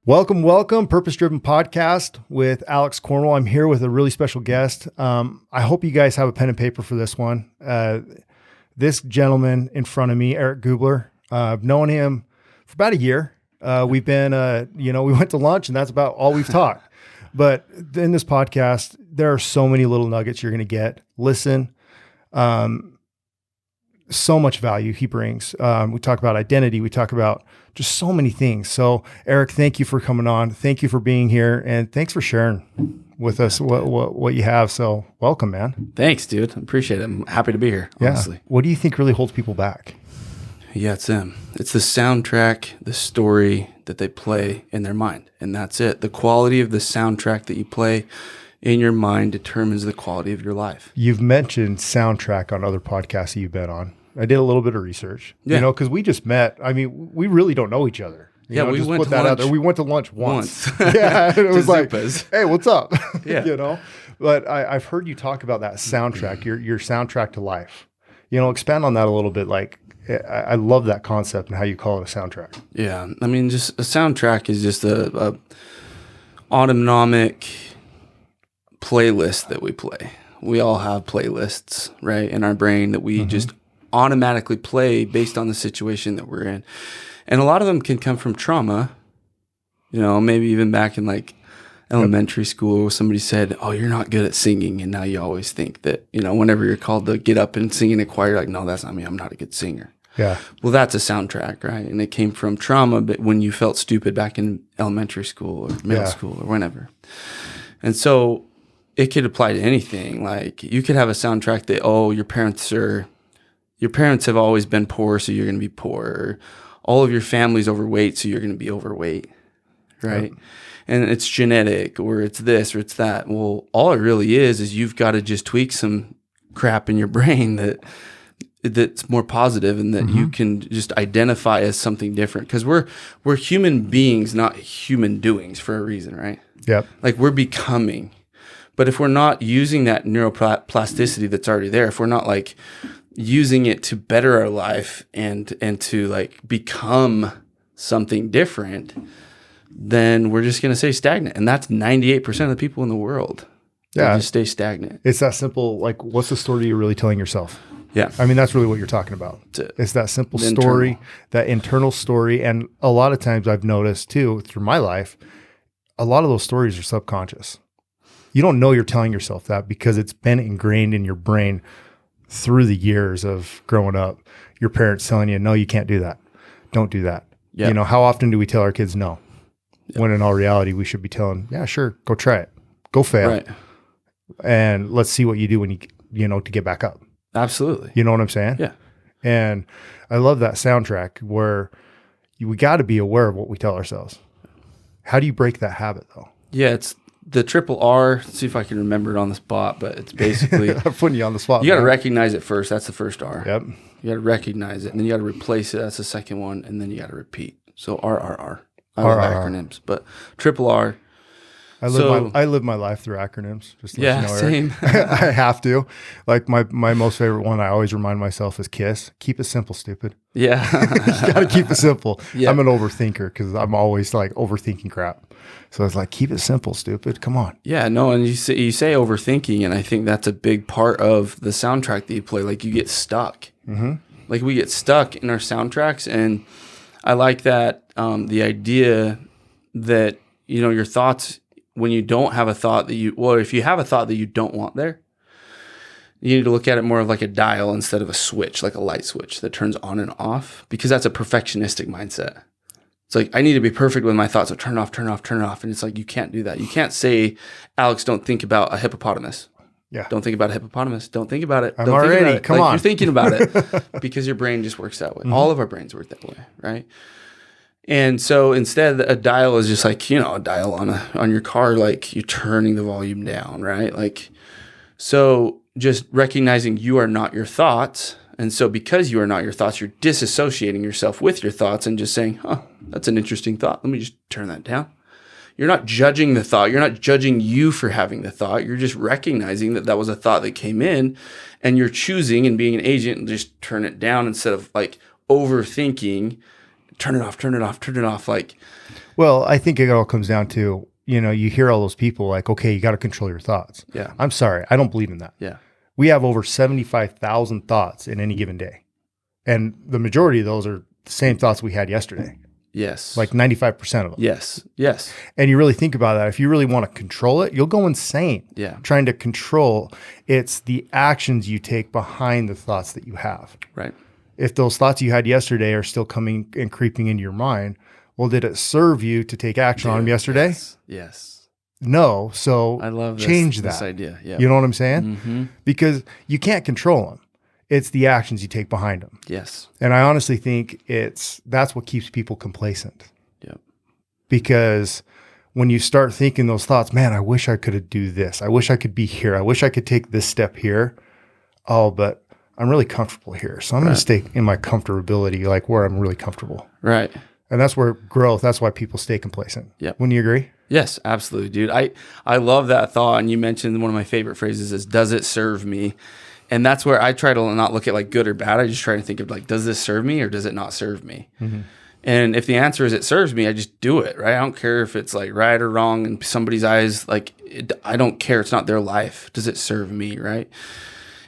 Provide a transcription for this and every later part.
Welcome, Purpose Driven Podcast with Alex Cornwall. I'm here with a really special guest. I hope you guys have a pen and paper for this one. This gentleman in front of me, Eric Gubler, I've known him for about a year. We've been, we went to lunch and that's about all we've talked. But in this podcast, there are so many little nuggets you're going to get. Listen, so much value he brings. We talk about identity. We talk about just so many things. So Eric, thank you for coming on. Thank you for being here. And thanks for sharing with us what you have. So welcome, man. Thanks, dude. I appreciate it. I'm happy to be here, honestly. Yeah. What do you think really holds people back? Yeah, it's them. It's the soundtrack, the story that they play in their mind. And that's it. The quality of the soundtrack that you play in your mind determines the quality of your life. You've mentioned soundtrack on other podcasts that you've been on. I did a little bit of research, because we just met. I mean, we really don't know each other. We went to lunch. We went to lunch once. Yeah, and it was like, hey, what's up? Yeah. But I've heard you talk about that soundtrack, your soundtrack to life. Expand on that a little bit. Like, I love that concept and how you call it a soundtrack. Yeah, I mean, just a soundtrack is just a autonomic playlist that we play. We all have playlists, right, in our brain that we just automatically play based on the situation that we're in. And a lot of them can come from trauma, maybe even back in like elementary school, somebody said, oh, you're not good at singing. And now you always think that, whenever you're called to get up and sing in a choir, you're like, no, that's not me. I'm not a good singer. Yeah. Well, that's a soundtrack, right? And it came from trauma, but when you felt stupid back in elementary school or middle school or whenever. And so it could apply to anything. Like you could have a soundtrack that, oh, your parents have always been poor, so you're going to be poor. Or all of your family's overweight, so you're going to be overweight, right? Yep. And it's genetic, or it's this, or it's that. Well, all it really is you've got to just tweak some crap in your brain that's more positive and that you can just identify as something different. Because we're human beings, not human doings for a reason, right? Yep. Like we're becoming. But if we're not using that neuroplasticity that's already there, if we're not like using it to better our life and to like become something different, then we're just going to stay stagnant. And that's 98% of the people in the world. Yeah. They just stay stagnant. It's that simple. Like, what's the story you're really telling yourself? Yeah. I mean, that's really what you're talking about. It's that simple story, that internal story. And a lot of times I've noticed too, through my life, a lot of those stories are subconscious. You don't know you're telling yourself that because it's been ingrained in your brain through the years of growing up. Your parents telling you, no, you can't do that. Don't do that. Yep. How often do we tell our kids no? Yep. When in all reality, we should be telling, yeah, sure, go try it. Go fail. Right. And let's see what you do when to get back up. Absolutely. You know what I'm saying? Yeah. And I love that soundtrack where we got to be aware of what we tell ourselves. How do you break that habit though? Yeah, it's the triple R. Let's see if I can remember it on the spot, but it's basically I'm putting you on the spot. You got to recognize it first. That's the first R. Yep. You got to recognize it, and then you got to replace it. That's the second one, and then you got to repeat. So RRR. I love acronyms, but triple R. I live my life through acronyms. Just to let you know, same. I have to. Like my most favorite one, I always remind myself is KISS. Keep it simple, stupid. Yeah. You got to keep it simple. Yeah. I'm an overthinker because I'm always like overthinking crap. So it's like, keep it simple, stupid. Come on. Yeah, no, and you say overthinking, and I think that's a big part of the soundtrack that you play. Like you get stuck. Like we get stuck in our soundtracks, and I like that the idea that your thoughts. When you don't have a thought if you have a thought that you don't want there, you need to look at it more of like a dial instead of a switch, like a light switch that turns on and off, because that's a perfectionistic mindset. It's like, I need to be perfect with my thoughts, so turn it off, turn it off, turn it off. And it's like, you can't do that. You can't say, Alex, don't think about a hippopotamus. Yeah. Don't think about a hippopotamus. Don't think about it. I'm already, come on. You're thinking about it because your brain just works that way. All of our brains work that way, right? And so instead, a dial is just like, a dial on your car, like you're turning the volume down, right? Like, so just recognizing you are not your thoughts. And so because you are not your thoughts, you're disassociating yourself with your thoughts and just saying, that's an interesting thought. Let me just turn that down. You're not judging the thought. You're not judging you for having the thought. You're just recognizing that that was a thought that came in, and you're choosing and being an agent and just turn it down instead of like overthinking turn it off, turn it off, turn it off. Like, well, I think it all comes down to, you hear all those people like, okay, you got to control your thoughts. Yeah. I'm sorry. I don't believe in that. Yeah. We have over 75,000 thoughts in any given day. And the majority of those are the same thoughts we had yesterday. Yes. Like 95% of them. Yes. Yes. And you really think about that. If you really want to control it, you'll go insane. Yeah. Trying to control. It's the actions you take behind the thoughts that you have. Right. If those thoughts you had yesterday are still coming and creeping into your mind, well, did it serve you to take action on them yesterday? Yes. No. So I love change this that idea. Yeah. You know what I'm saying? Mm-hmm. Because you can't control them. It's the actions you take behind them. Yes. And I honestly think that's what keeps people complacent. Yep. Because when you start thinking those thoughts, man, I wish I could do this. I wish I could be here. I wish I could take this step here. Oh, but I'm really comfortable here. So I'm going to stay in my comfortability, like where I'm really comfortable. Right. And that's where growth, that's why people stay complacent. Yep. Wouldn't you agree? Yes, absolutely, dude. I love that thought. And you mentioned one of my favorite phrases is, does it serve me? And that's where I try to not look at like good or bad. I just try to think of like, does this serve me or does it not serve me? Mm-hmm. And if the answer is it serves me, I just do it, right? I don't care if it's like right or wrong in somebody's eyes. Like, I don't care. It's not their life. Does it serve me, right?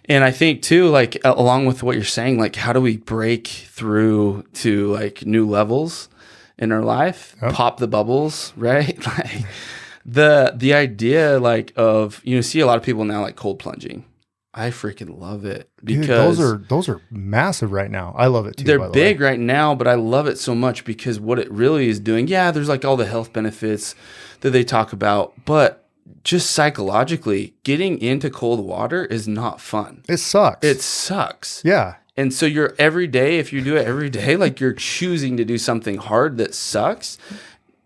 And I think too, like along with what you're saying, like how do we break through to like new levels in our life, pop the bubbles, right? Like the idea like of, see a lot of people now like cold plunging. I freaking love it because those are massive right now. I love it too. They're big right now, but I love it so much because what it really is doing, there's like all the health benefits that they talk about, but just psychologically getting into cold water is not fun. It sucks. It sucks. Yeah. And so you're every day, if you do it every day, like you're choosing to do something hard that sucks.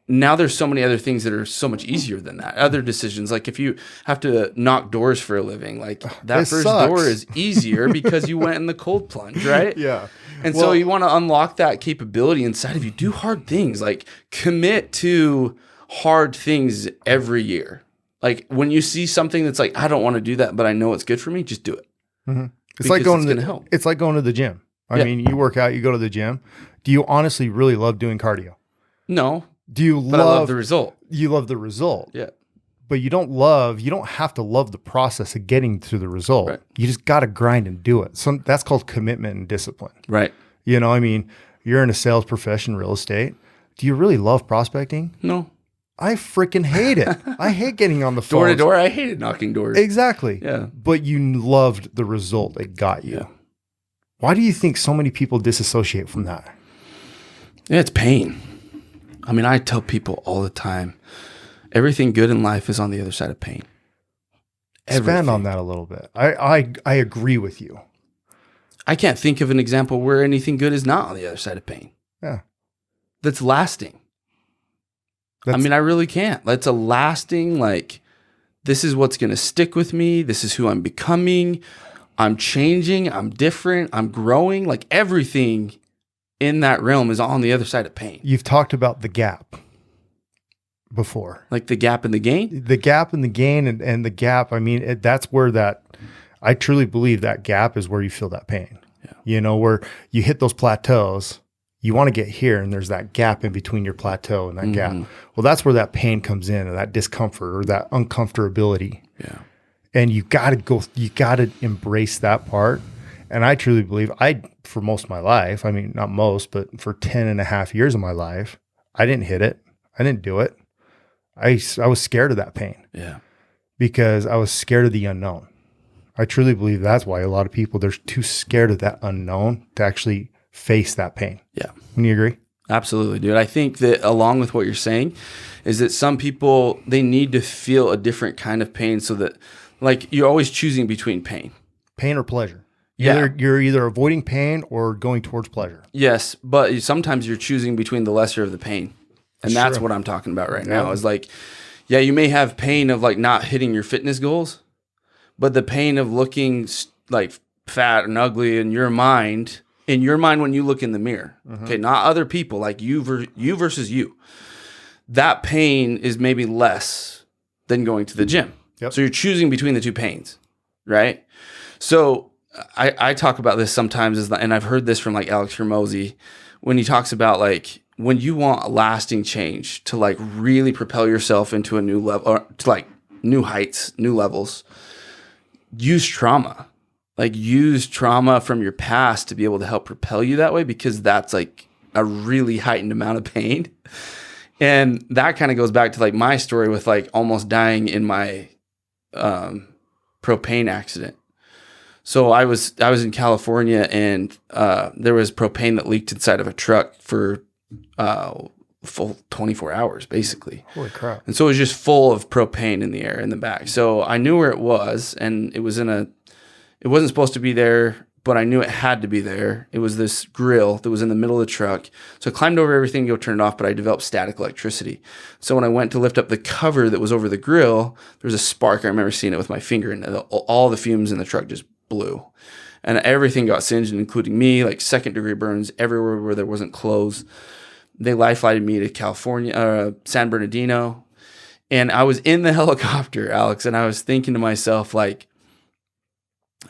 Now there's so many other things that are so much easier than that. Other decisions, like if you have to knock doors for a living, like that first door is easier because you went in the cold plunge, right? Yeah. And so you want to unlock that capability inside of you. Do hard things, like commit to hard things every year. Like when you see something that's like, I don't want to do that, but I know it's good for me, just do it. Mm-hmm. It's like going to the gym. I mean, you work out, you go to the gym. Do you honestly really love doing cardio? No. I love the result. You love the result. Yeah. But you don't have to love the process of getting to the result. Right. You just got to grind and do it. So that's called commitment and discipline. Right. I mean, you're in a sales profession, real estate. Do you really love prospecting? No. I freaking hate it. I hate getting on the phone. Door to door. I hated knocking doors. Exactly. Yeah. But you loved the result it got you. Yeah. Why do you think so many people disassociate from that? Yeah, it's pain. I mean, I tell people all the time, everything good in life is on the other side of pain. Expand on that a little bit. I agree with you. I can't think of an example where anything good is not on the other side of pain. Yeah. That's lasting. I mean, I really can't. That's a lasting, like, this is what's going to stick with me. This is who I'm becoming. I'm changing. I'm different. I'm growing. Like everything in that realm is on the other side of pain. You've talked about the gap before. Like the gap in the gain? The gap in the gain and the gap. I mean, that's where I truly believe that gap is where you feel that pain. Yeah. Where you hit those plateaus, you want to get here and there's that gap in between your plateau and that gap. Well, that's where that pain comes in, or that discomfort or that uncomfortability. Yeah. And you got to embrace that part. And I truly believe for most of my life, I mean, not most, but for 10 and a half years of my life, I didn't hit it. I didn't do it. I was scared of that pain. Yeah. Because I was scared of the unknown. I truly believe that's why a lot of people, they're too scared of that unknown to actually face that pain. Yeah. Wouldn't you agree? Absolutely, dude. I think that along with what you're saying is that some people, they need to feel a different kind of pain so that, like, you're always choosing between pain. Pain or pleasure. Yeah. You're either avoiding pain or going towards pleasure. Yes, but sometimes you're choosing between the lesser of the pain. And that's what I'm talking about right now is like, you may have pain of like not hitting your fitness goals, but the pain of looking like fat and ugly in your mind when you look in the mirror, okay, not other people, like you versus you, that pain is maybe less than going to the gym. Yep. So you're choosing between the two pains, right? So I talk about this sometimes, and I've heard this from like Alex Hormozy, when he talks about like, when you want lasting change to like really propel yourself into a new level, or to like new heights, new levels, use trauma. Like use trauma from your past to be able to help propel you that way, because that's like a really heightened amount of pain. And that kind of goes back to like my story with like almost dying in my propane accident. So I was in California, and there was propane that leaked inside of a truck for full 24 hours, basically. Holy crap. And so it was just full of propane in the air in the back. So I knew where it was, and it wasn't supposed to be there, but I knew it had to be there. It was this grill that was in the middle of the truck. So I climbed over everything to go turn it off, but I developed static electricity. So when I went to lift up the cover that was over the grill, there was a spark. I remember seeing it with my finger, and all the fumes in the truck just blew. And everything got singed, including me, like 2nd-degree burns everywhere where there wasn't clothes. They life-flighted me to California, San Bernardino. And I was in the helicopter, Alex, and I was thinking to myself, like,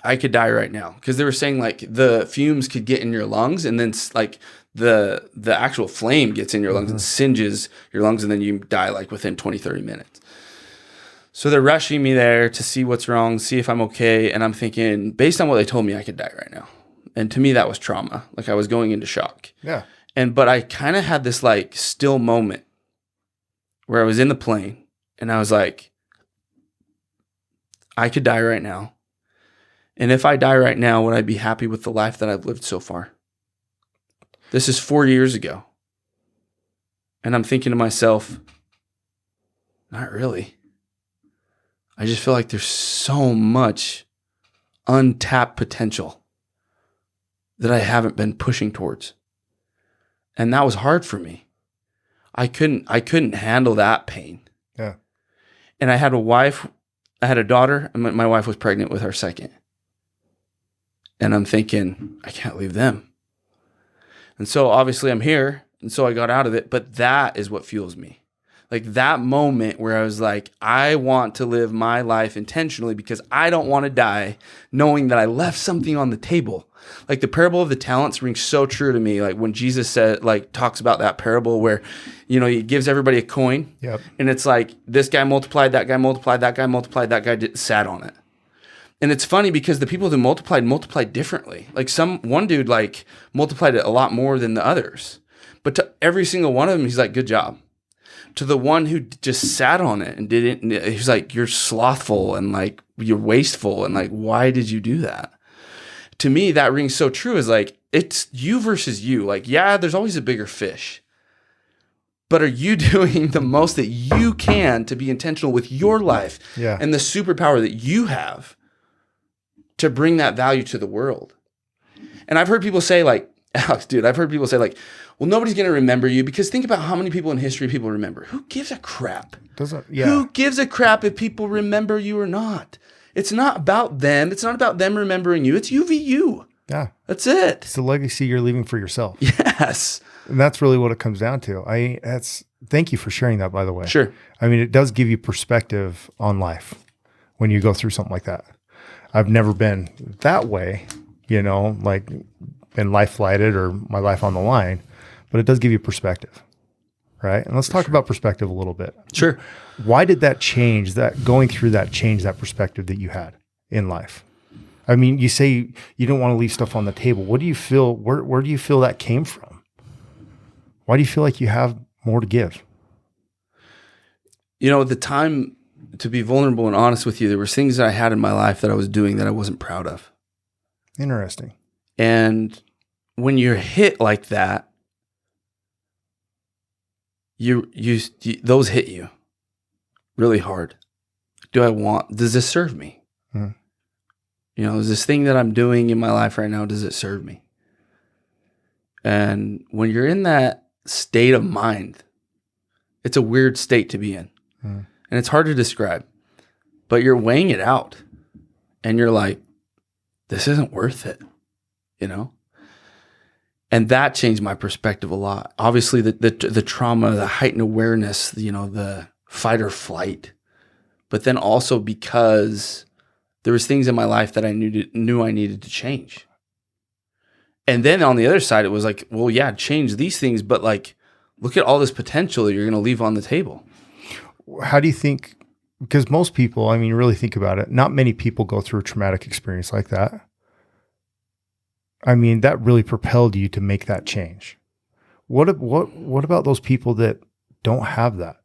I could die right now, because they were saying like the fumes could get in your lungs, and then like the actual flame gets in your lungs and singes your lungs, and then you die like within 20-30 minutes. So they're rushing me there to see what's wrong, see if I'm okay, and I'm thinking, based on what they told me, I could die right now. And to me, that was trauma. Like I was going into shock. Yeah. But I kind of had this like still moment where I was in the plane, and I was like, I could die right now. And if I die right now, would I be happy with the life that I've lived so far? This is 4 years ago. And I'm thinking to myself, not really. I just feel like there's so much untapped potential that I haven't been pushing towards. And that was hard for me. I couldn't handle that pain. Yeah. And I had a daughter, and my wife was pregnant with our second. And I'm thinking, I can't leave them. And so obviously I'm here. And so I got out of it. But that is what fuels me. Like that moment where I was like, I want to live my life intentionally, because I don't want to die knowing that I left something on the table. Like the parable of the talents rings so true to me. Like when Jesus said, like talks about that parable where, you know, he gives everybody a coin. Yep. And it's like this guy multiplied, that guy multiplied, that guy multiplied, that guy sat on it. And it's funny because the people that multiplied differently. Like one dude like multiplied it a lot more than the others. But to every single one of them, he's like, good job. To the one who just sat on it and didn't, he's like, you're slothful and like you're wasteful and like, why did you do that? To me, that rings so true. Is like, it's you versus you. Like, yeah, there's always a bigger fish. But are you doing the most that you can to be intentional with your life and the superpower that you have to bring that value to the world? And I've heard people say like, Alex, dude, well, nobody's going to remember you, because think about how many people in history people remember. Who gives a crap? Who gives a crap if people remember you or not? It's not about them. It's not about them remembering you. It's you v you. Yeah. That's it. It's the legacy you're leaving for yourself. Yes. And that's really what it comes down to. Thank you for sharing that, by the way. Sure. I mean, it does give you perspective on life when you go through something like that. I've never been that way, you know, like been life flighted or my life on the line, but it does give you perspective, right? And let's talk about perspective a little bit. Sure. Why did that change, that going through that change that perspective that you had in life? I mean, you say you don't want to leave stuff on the table. What do you feel, where do you feel that came from? Why do you feel like you have more to give? You know, at the time, to be vulnerable and honest with you, there was things that I had in my life that I was doing that I wasn't proud of. Interesting. And when you're hit like that, you those hit you really hard. Does this serve me? Mm. You know, is this thing that I'm doing in my life right now, does it serve me? And when you're in that state of mind, it's a weird state to be in. Mm. And it's hard to describe, but you're weighing it out and you're like, this isn't worth it, you know? And that changed my perspective a lot. Obviously the trauma, the heightened awareness, you know, the fight or flight, but then also because there was things in my life that I knew I needed to change. And then on the other side, it was like, well, yeah, change these things, but like, look at all this potential that you're going to leave on the table. How do you think, because most people, I mean, really think about it, not many people go through a traumatic experience like that. I mean, that really propelled you to make that change. What about those people that don't have that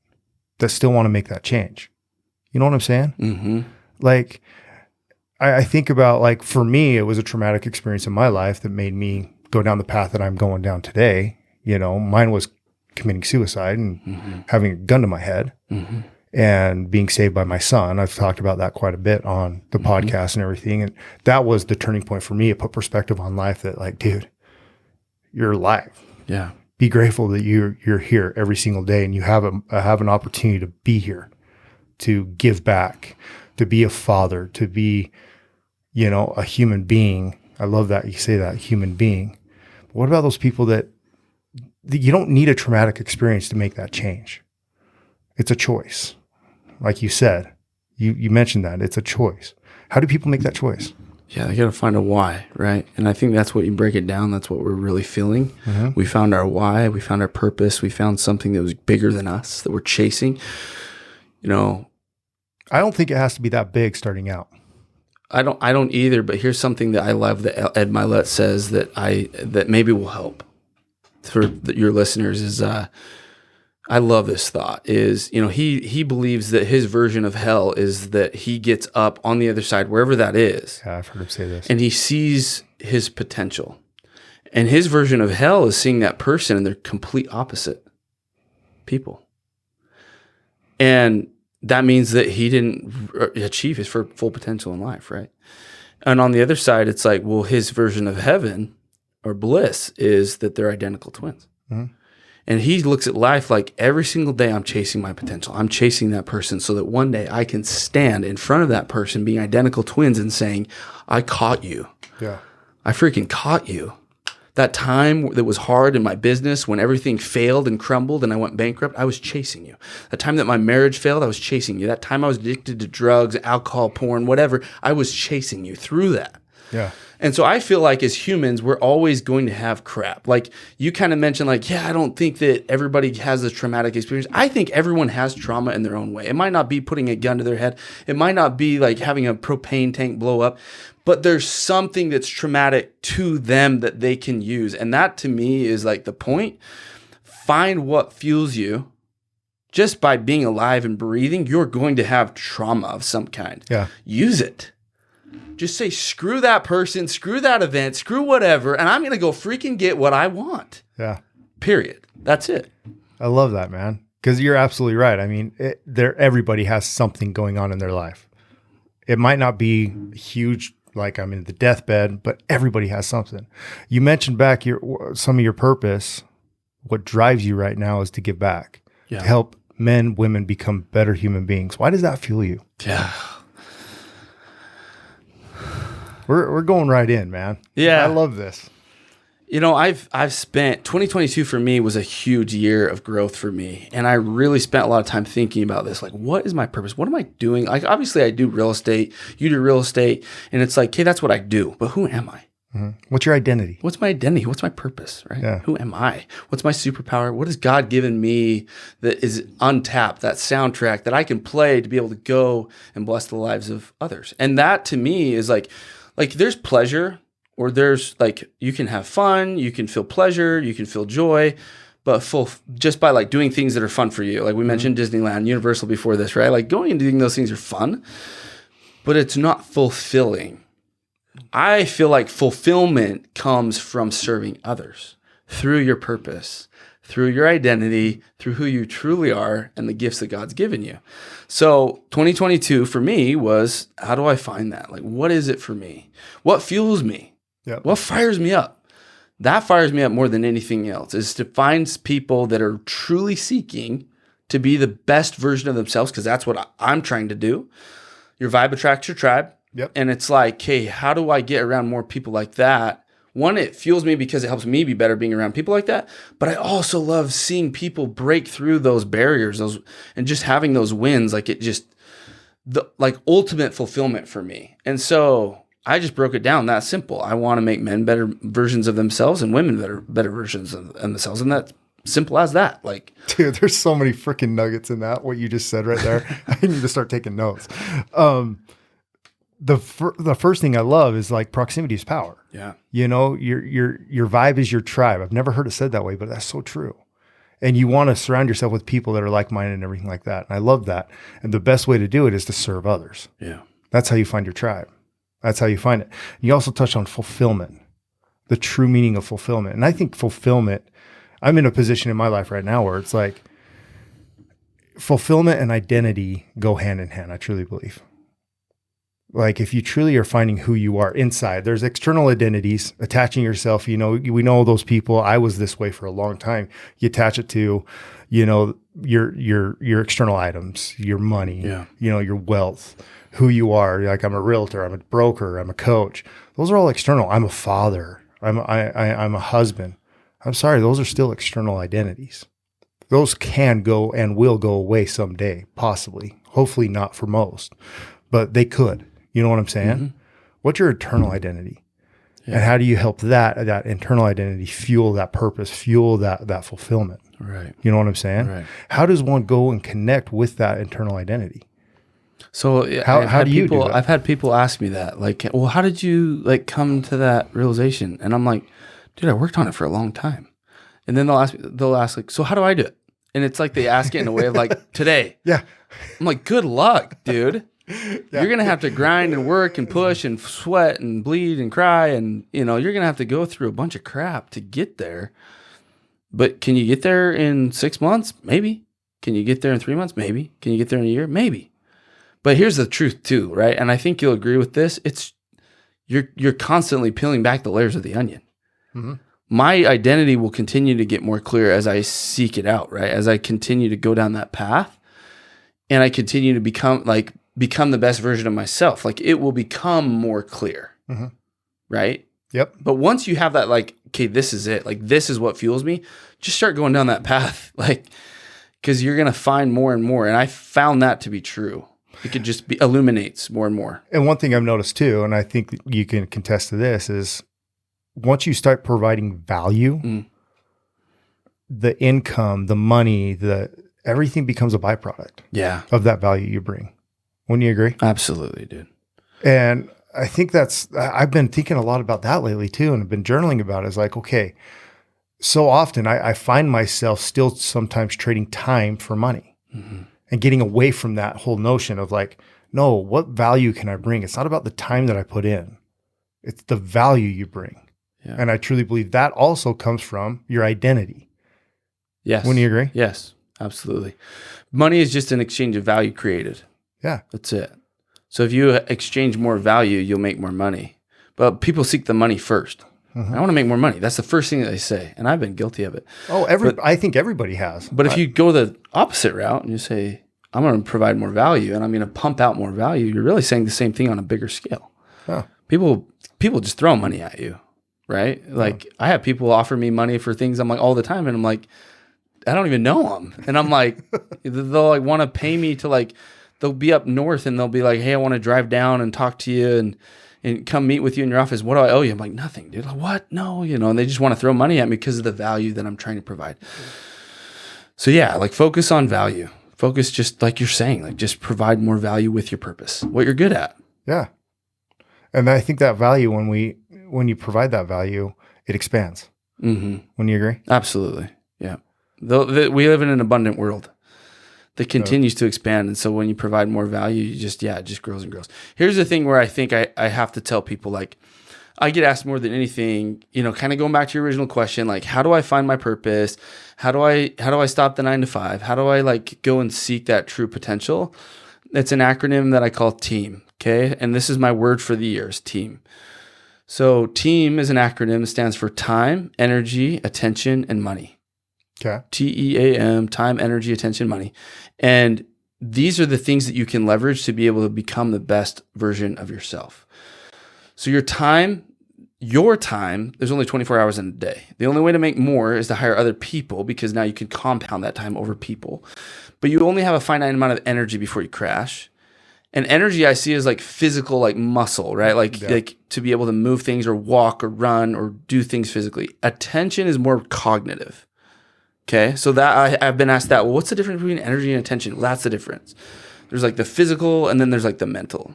still want to make that change? You know what I'm saying? Mm-hmm. Like, I think about, like, for me, it was a traumatic experience in my life that made me go down the path that I'm going down today. You know, mine was committing suicide and having a gun to my head and being saved by my son. I've talked about that quite a bit on the podcast and everything. And that was the turning point for me. It put perspective on life that, like, dude, you're alive. Yeah. Be grateful that you're here every single day and you have an opportunity to be here, to give back, to be a father, to be, you know, a human being. I love that you say that, human being. But what about those people that you don't need a traumatic experience to make that change? It's a choice. Like you said, you mentioned that it's a choice. How do people make that choice? Yeah, they got to find a why, right? And I think that's what you break it down. That's what we're really feeling. We found our why. We found our purpose. We found something that was bigger than us that we're chasing. You know, I don't think it has to be that big starting out. I don't either. But here's something that I love that Ed Milet says that maybe will help for your listeners is. I love this thought is, you know, he believes that his version of hell is that he gets up on the other side, wherever that is. Yeah, I've heard him say this. And he sees his potential. And his version of hell is seeing that person and they're complete opposite people. And that means that he didn't achieve his full potential in life, right? And on the other side, it's like, well, his version of heaven or bliss is that they're identical twins. Mm-hmm. And he looks at life like every single day I'm chasing my potential. I'm chasing that person so that one day I can stand in front of that person being identical twins and saying, I caught you. Yeah. I freaking caught you. That time that was hard in my business when everything failed and crumbled and I went bankrupt, I was chasing you. The time that my marriage failed, I was chasing you. That time I was addicted to drugs, alcohol, porn, whatever, I was chasing you through that. Yeah. And so I feel like as humans, we're always going to have crap. Like you kind of mentioned, like, yeah, I don't think that everybody has a traumatic experience. I think everyone has trauma in their own way. It might not be putting a gun to their head. It might not be like having a propane tank blow up, but there's something that's traumatic to them that they can use. And that to me is like the point. Find what fuels you. Just by being alive and breathing, you're going to have trauma of some kind. Yeah. Use it. Just say, screw that person, screw that event, screw whatever, and I'm going to go freaking get what I want. Yeah. Period. That's it. I love that, man. Because you're absolutely right. I mean, everybody has something going on in their life. It might not be huge, like I'm in the deathbed, but everybody has something. You mentioned back some of your purpose. What drives you right now is to give back, to help men, women become better human beings. Why does that fuel you? Yeah. We're going right in, man. Yeah. I love this. You know, I've spent 2022 for me was a huge year of growth for me. And I really spent a lot of time thinking about this. Like, what is my purpose? What am I doing? Like, obviously I do real estate. You do real estate. And it's like, hey, that's what I do. But who am I? Mm-hmm. What's your identity? What's my identity? What's my purpose, right? Yeah. Who am I? What's my superpower? What has God given me that is untapped, that soundtrack that I can play to be able to go and bless the lives of others? And that to me is like there's pleasure or there's like, you can have fun, you can feel pleasure, you can feel joy, but just by like doing things that are fun for you. Like we mentioned Disneyland, Universal before this, right? Like going and doing those things are fun, but it's not fulfilling. I feel like fulfillment comes from serving others through your purpose, through your identity, through who you truly are and the gifts that God's given you. So 2022 for me was, how do I find that? Like, what is it for me? What fuels me? Yep. What fires me up? That fires me up more than anything else is to find people that are truly seeking to be the best version of themselves, because that's what I'm trying to do. Your vibe attracts your tribe. Yep. And it's like, hey, how do I get around more people like that? One, it fuels me because it helps me be better being around people like that. But I also love seeing people break through those barriers, and just having those wins. Like it just, like ultimate fulfillment for me. And so I just broke it down that simple. I want to make men better versions of themselves and women better versions of themselves. And that's simple as that. Like, dude, there's so many freaking nuggets in that, what you just said right there. I need to start taking notes. The first thing I love is like proximity is power. Yeah. You know, your vibe is your tribe. I've never heard it said that way, but that's so true. And you want to surround yourself with people that are like-minded and everything like that. And I love that. And the best way to do it is to serve others. Yeah. That's how you find your tribe. That's how you find it. You also touched on fulfillment, the true meaning of fulfillment. And I think fulfillment, I'm in a position in my life right now where it's like fulfillment and identity go hand in hand. I truly believe. Like if you truly are finding who you are inside, there's external identities, attaching yourself, you know, we know those people. I was this way for a long time. You attach it to, you know, your external items, your money, you know, your wealth, who you are. Like I'm a realtor, I'm a broker, I'm a coach. Those are all external. I'm a father. I'm a husband. I'm sorry. Those are still external identities. Those can go and will go away someday, possibly, hopefully not for most, but they could. You know what I'm saying? Mm-hmm. What's your eternal identity? Yeah. And how do you help that internal identity fuel that purpose, fuel that fulfillment? Right. You know what I'm saying? Right. How does one go and connect with that internal identity? So how do you do that? I've had people ask me that, like, well, how did you like come to that realization? And I'm like, dude, I worked on it for a long time. And then they'll ask like, so how do I do it? And it's like they ask it in a way of like, today. Yeah. I'm like, good luck, dude. Yeah. You're going to have to grind and work and push and sweat and bleed and cry. And, you know, you're going to have to go through a bunch of crap to get there. But can you get there in 6 months? Maybe. Can you get there in 3 months? Maybe. Can you get there in a year? Maybe. But here's the truth too, right? And I think you'll agree with this. It's you're constantly peeling back the layers of the onion. Mm-hmm. My identity will continue to get more clear as I seek it out, right? As I continue to go down that path and I continue to become the best version of myself. Like it will become more clear, mm-hmm. right? Yep. But once you have that, like, okay, this is it. Like, this is what fuels me. Just start going down that path. Like, because you're going to find more and more. And I found that to be true. It could just be illuminates more and more. And one thing I've noticed too, and I think you can contest to this, is once you start providing value, the income, the money, everything becomes a byproduct of that value you bring. Wouldn't you agree? Absolutely, dude. And I think I've been thinking a lot about that lately too, and I've been journaling about it. It's like, okay, so often I find myself still sometimes trading time for money. Mm-hmm. And getting away from that whole notion of like, no, what value can I bring? It's not about the time that I put in. It's the value you bring. Yeah. And I truly believe that also comes from your identity. Yes. Wouldn't you agree? Yes, absolutely. Money is just an exchange of value created. Yeah. That's it. So if you exchange more value, you'll make more money. But people seek the money first. Mm-hmm. I want to make more money. That's the first thing that they say. And I've been guilty of it. Oh, I think everybody has. But if you go the opposite route and you say, I'm going to provide more value and I'm going to pump out more value, you're really saying the same thing on a bigger scale. Huh. People just throw money at you, right? Like I have people offer me money for things I'm like all the time. And I'm like, I don't even know them. And I'm like, they'll like want to pay me to like, they'll be up north and they'll be like, hey, I want to drive down and talk to you and come meet with you in your office. What do I owe you? I'm like, nothing, dude. Like, what? No, you know, and they just want to throw money at me because of the value that I'm trying to provide. So yeah, like focus on value. Focus just like you're saying, like just provide more value with your purpose, what you're good at. Yeah. And I think that value, when you provide that value, it expands. Mm-hmm. Wouldn't you agree? Absolutely. Yeah. We live in an abundant world that continues to expand. And so when you provide more value, it just grows and grows. Here's the thing where I think I have to tell people, like, I get asked more than anything, you know, kind of going back to your original question, like, how do I find my purpose? How do I stop the 9 to 5? How do I like go and seek that true potential? It's an acronym that I call TEAM. Okay. And this is my word for the year is TEAM. So TEAM is an acronym that stands for time, energy, attention, and money. Okay. TEAM, time, energy, attention, money. And these are the things that you can leverage to be able to become the best version of yourself. So your time, there's only 24 hours in a day. The only way to make more is to hire other people because now you can compound that time over people. But you only have a finite amount of energy before you crash. And energy I see as like physical, like muscle, right? Like to be able to move things or walk or run or do things physically. Attention is more cognitive. Okay. So that I've been asked that, well, what's the difference between energy and attention? Well, that's the difference. There's like the physical and then there's like the mental.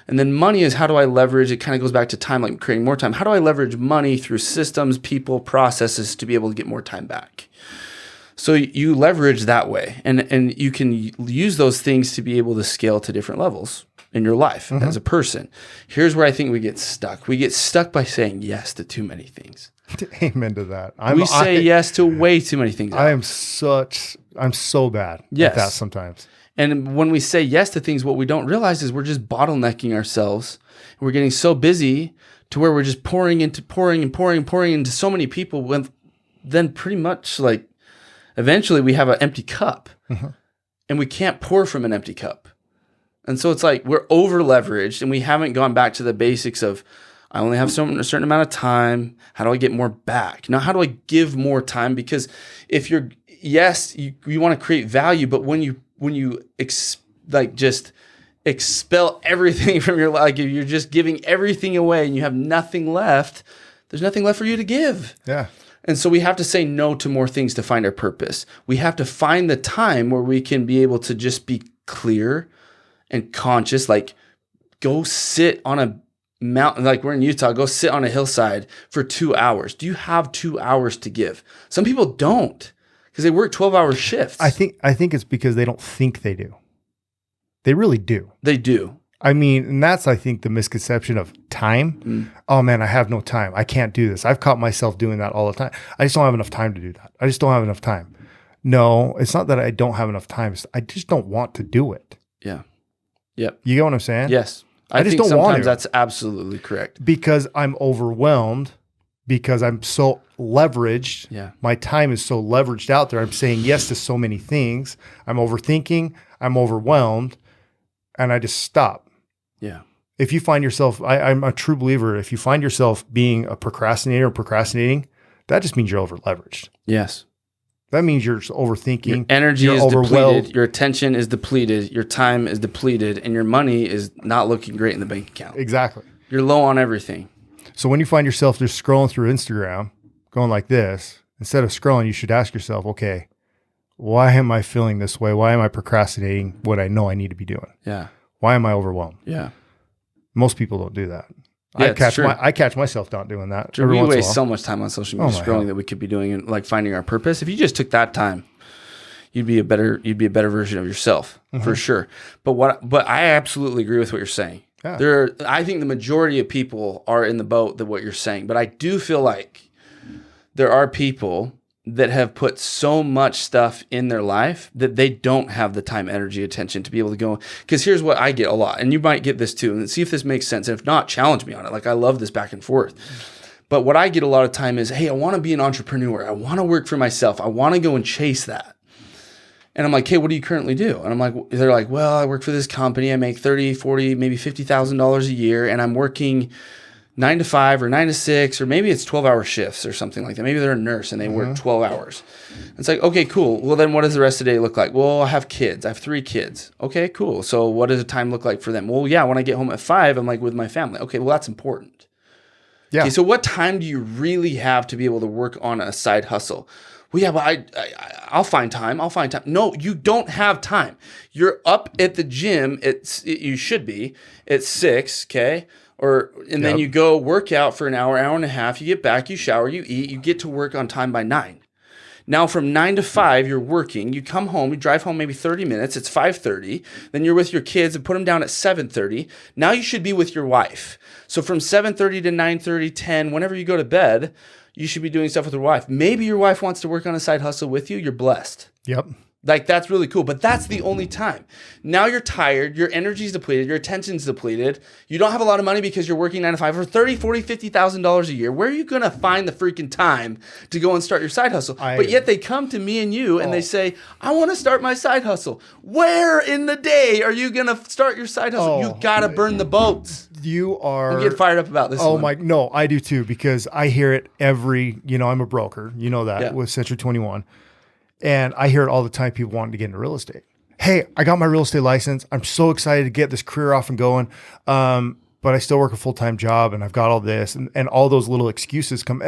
And then money is how do I leverage, it kind of goes back to time, like creating more time. How do I leverage money through systems, people, processes to be able to get more time back? So you leverage that way, and you can use those things to be able to scale to different levels in your life as a person. Here's where I think we get stuck. We get stuck by saying yes to too many things. Amen to that. We say yes to way too many things. I'm so bad at that sometimes. And when we say yes to things, what we don't realize is we're just bottlenecking ourselves. We're getting so busy to where we're just pouring into so many people. When then pretty much like eventually we have an empty cup and we can't pour from an empty cup. And so it's like we're over leveraged and we haven't gone back to the basics of I only have a certain amount of time. How do I get more back? Now, how do I give more time? Because if you're, yes, you want to create value, but when you just expel everything from your life, if you're just giving everything away and you have nothing left, there's nothing left for you to give. Yeah. And so we have to say no to more things to find our purpose. We have to find the time where we can be able to just be clear and conscious, like go sit on a mountain, like we're in Utah, go sit on a hillside for 2 hours. Do you have 2 hours to give? Some people don't because they work 12-hour shifts. I think it's because they don't think they do. They really do. They do. I mean, and that's, I think, the misconception of time. Oh man, I have no time. I can't do this. I've caught myself doing that all the time. I just don't have enough time to do that. I just don't have enough time. No, it's not that I don't have enough time. I just don't want to do it. Yeah. Yep. You get what I'm saying? Yes. I just think don't want to. That's absolutely correct. Because I'm overwhelmed, because I'm so leveraged. Yeah. My time is so leveraged out there. I'm saying yes to so many things. I'm overthinking. I'm overwhelmed. And I just stop. Yeah. If you find yourself, I'm a true believer, if you find yourself being a procrastinator or procrastinating, that just means you're over leveraged. Yes. That means you're overthinking. Your energy is depleted. Your attention is depleted. Your time is depleted. And your money is not looking great in the bank account. Exactly. You're low on everything. So when you find yourself just scrolling through Instagram, going like this, instead of scrolling, you should ask yourself, okay, why am I feeling this way? Why am I procrastinating what I know I need to be doing? Yeah. Why am I overwhelmed? Yeah. Most people don't do that. Yeah, I catch myself not doing that. True, we waste so much time on social media scrolling that we could be doing and like finding our purpose. If you just took that time, you'd be a better version of yourself for sure. But I absolutely agree with what you're saying. Yeah. I think the majority of people are in the boat that what you're saying, but I do feel like there are people that have put so much stuff in their life that they don't have the time, energy, attention to be able to go. Because here's what I get a lot, and you might get this too, and see if this makes sense. And if not, challenge me on it. Like I love this back and forth. But what I get a lot of time is, hey, I want to be an entrepreneur. I want to work for myself. I want to go and chase that. And I'm like, hey, what do you currently do? And I'm like, they're like, well, I work for this company. I make $30,000, $40,000, maybe $50,000 a year, and I'm working 9 to 5 or 9 to 6, or maybe it's 12-hour shifts or something like that. Maybe they're a nurse and they work 12 hours. It's like, okay, cool. Well, then what does the rest of the day look like? Well, I have kids. I have 3 kids. Okay, cool. So what does the time look like for them? Well, yeah, when I get home at 5, I'm like with my family. Okay, well, that's important. Yeah. Okay, so what time do you really have to be able to work on a side hustle? Well, yeah, but I'll find time. No, you don't have time. You're up at the gym. You should be at 6, okay? And then you go work out for an hour, hour and a half. You get back, you shower, you eat, you get to work on time by 9. Now from 9 to 5, you're working. You come home, you drive home maybe 30 minutes. It's 5:30. Then you're with your kids and put them down at 7:30. Now you should be with your wife. So from 7:30 to 9:30, 10, whenever you go to bed, you should be doing stuff with your wife. Maybe your wife wants to work on a side hustle with you. You're blessed. Yep. Like, that's really cool. But that's the only time. Now you're tired. Your energy's depleted. Your attention's depleted. You don't have a lot of money because you're working 9 to 5 for $30,000, $40,000, $50,000 a year. Where are you going to find the freaking time to go and start your side hustle? But yet they come to me and you and they say, I want to start my side hustle. Where in the day are you going to start your side hustle? You got to burn the boats. You are. I'm getting fired up about this one. No, I do too, because I hear it I'm a broker. You know that with Century 21. And I hear it all the time, people wanting to get into real estate. hey, I got my real estate license. I'm so excited to get this career off and going. But I still work a full-time job and I've got all this and all those little excuses come.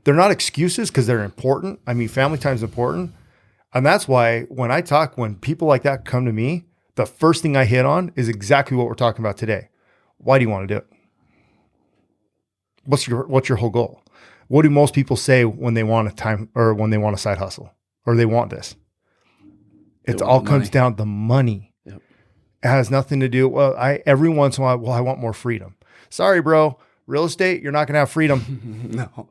They're not excuses because they're important. I mean, family time is important. And that's why when people like that come to me, the first thing I hit on is exactly what we're talking about today. Why do you want to do it? What's your whole goal? What do most people say when they want a time or when they want a side hustle or they want this? It all comes down to the money. Yep. It has nothing to do. Well, every once in a while, I want more freedom. Sorry, bro. Real estate, you're not going to have freedom. No.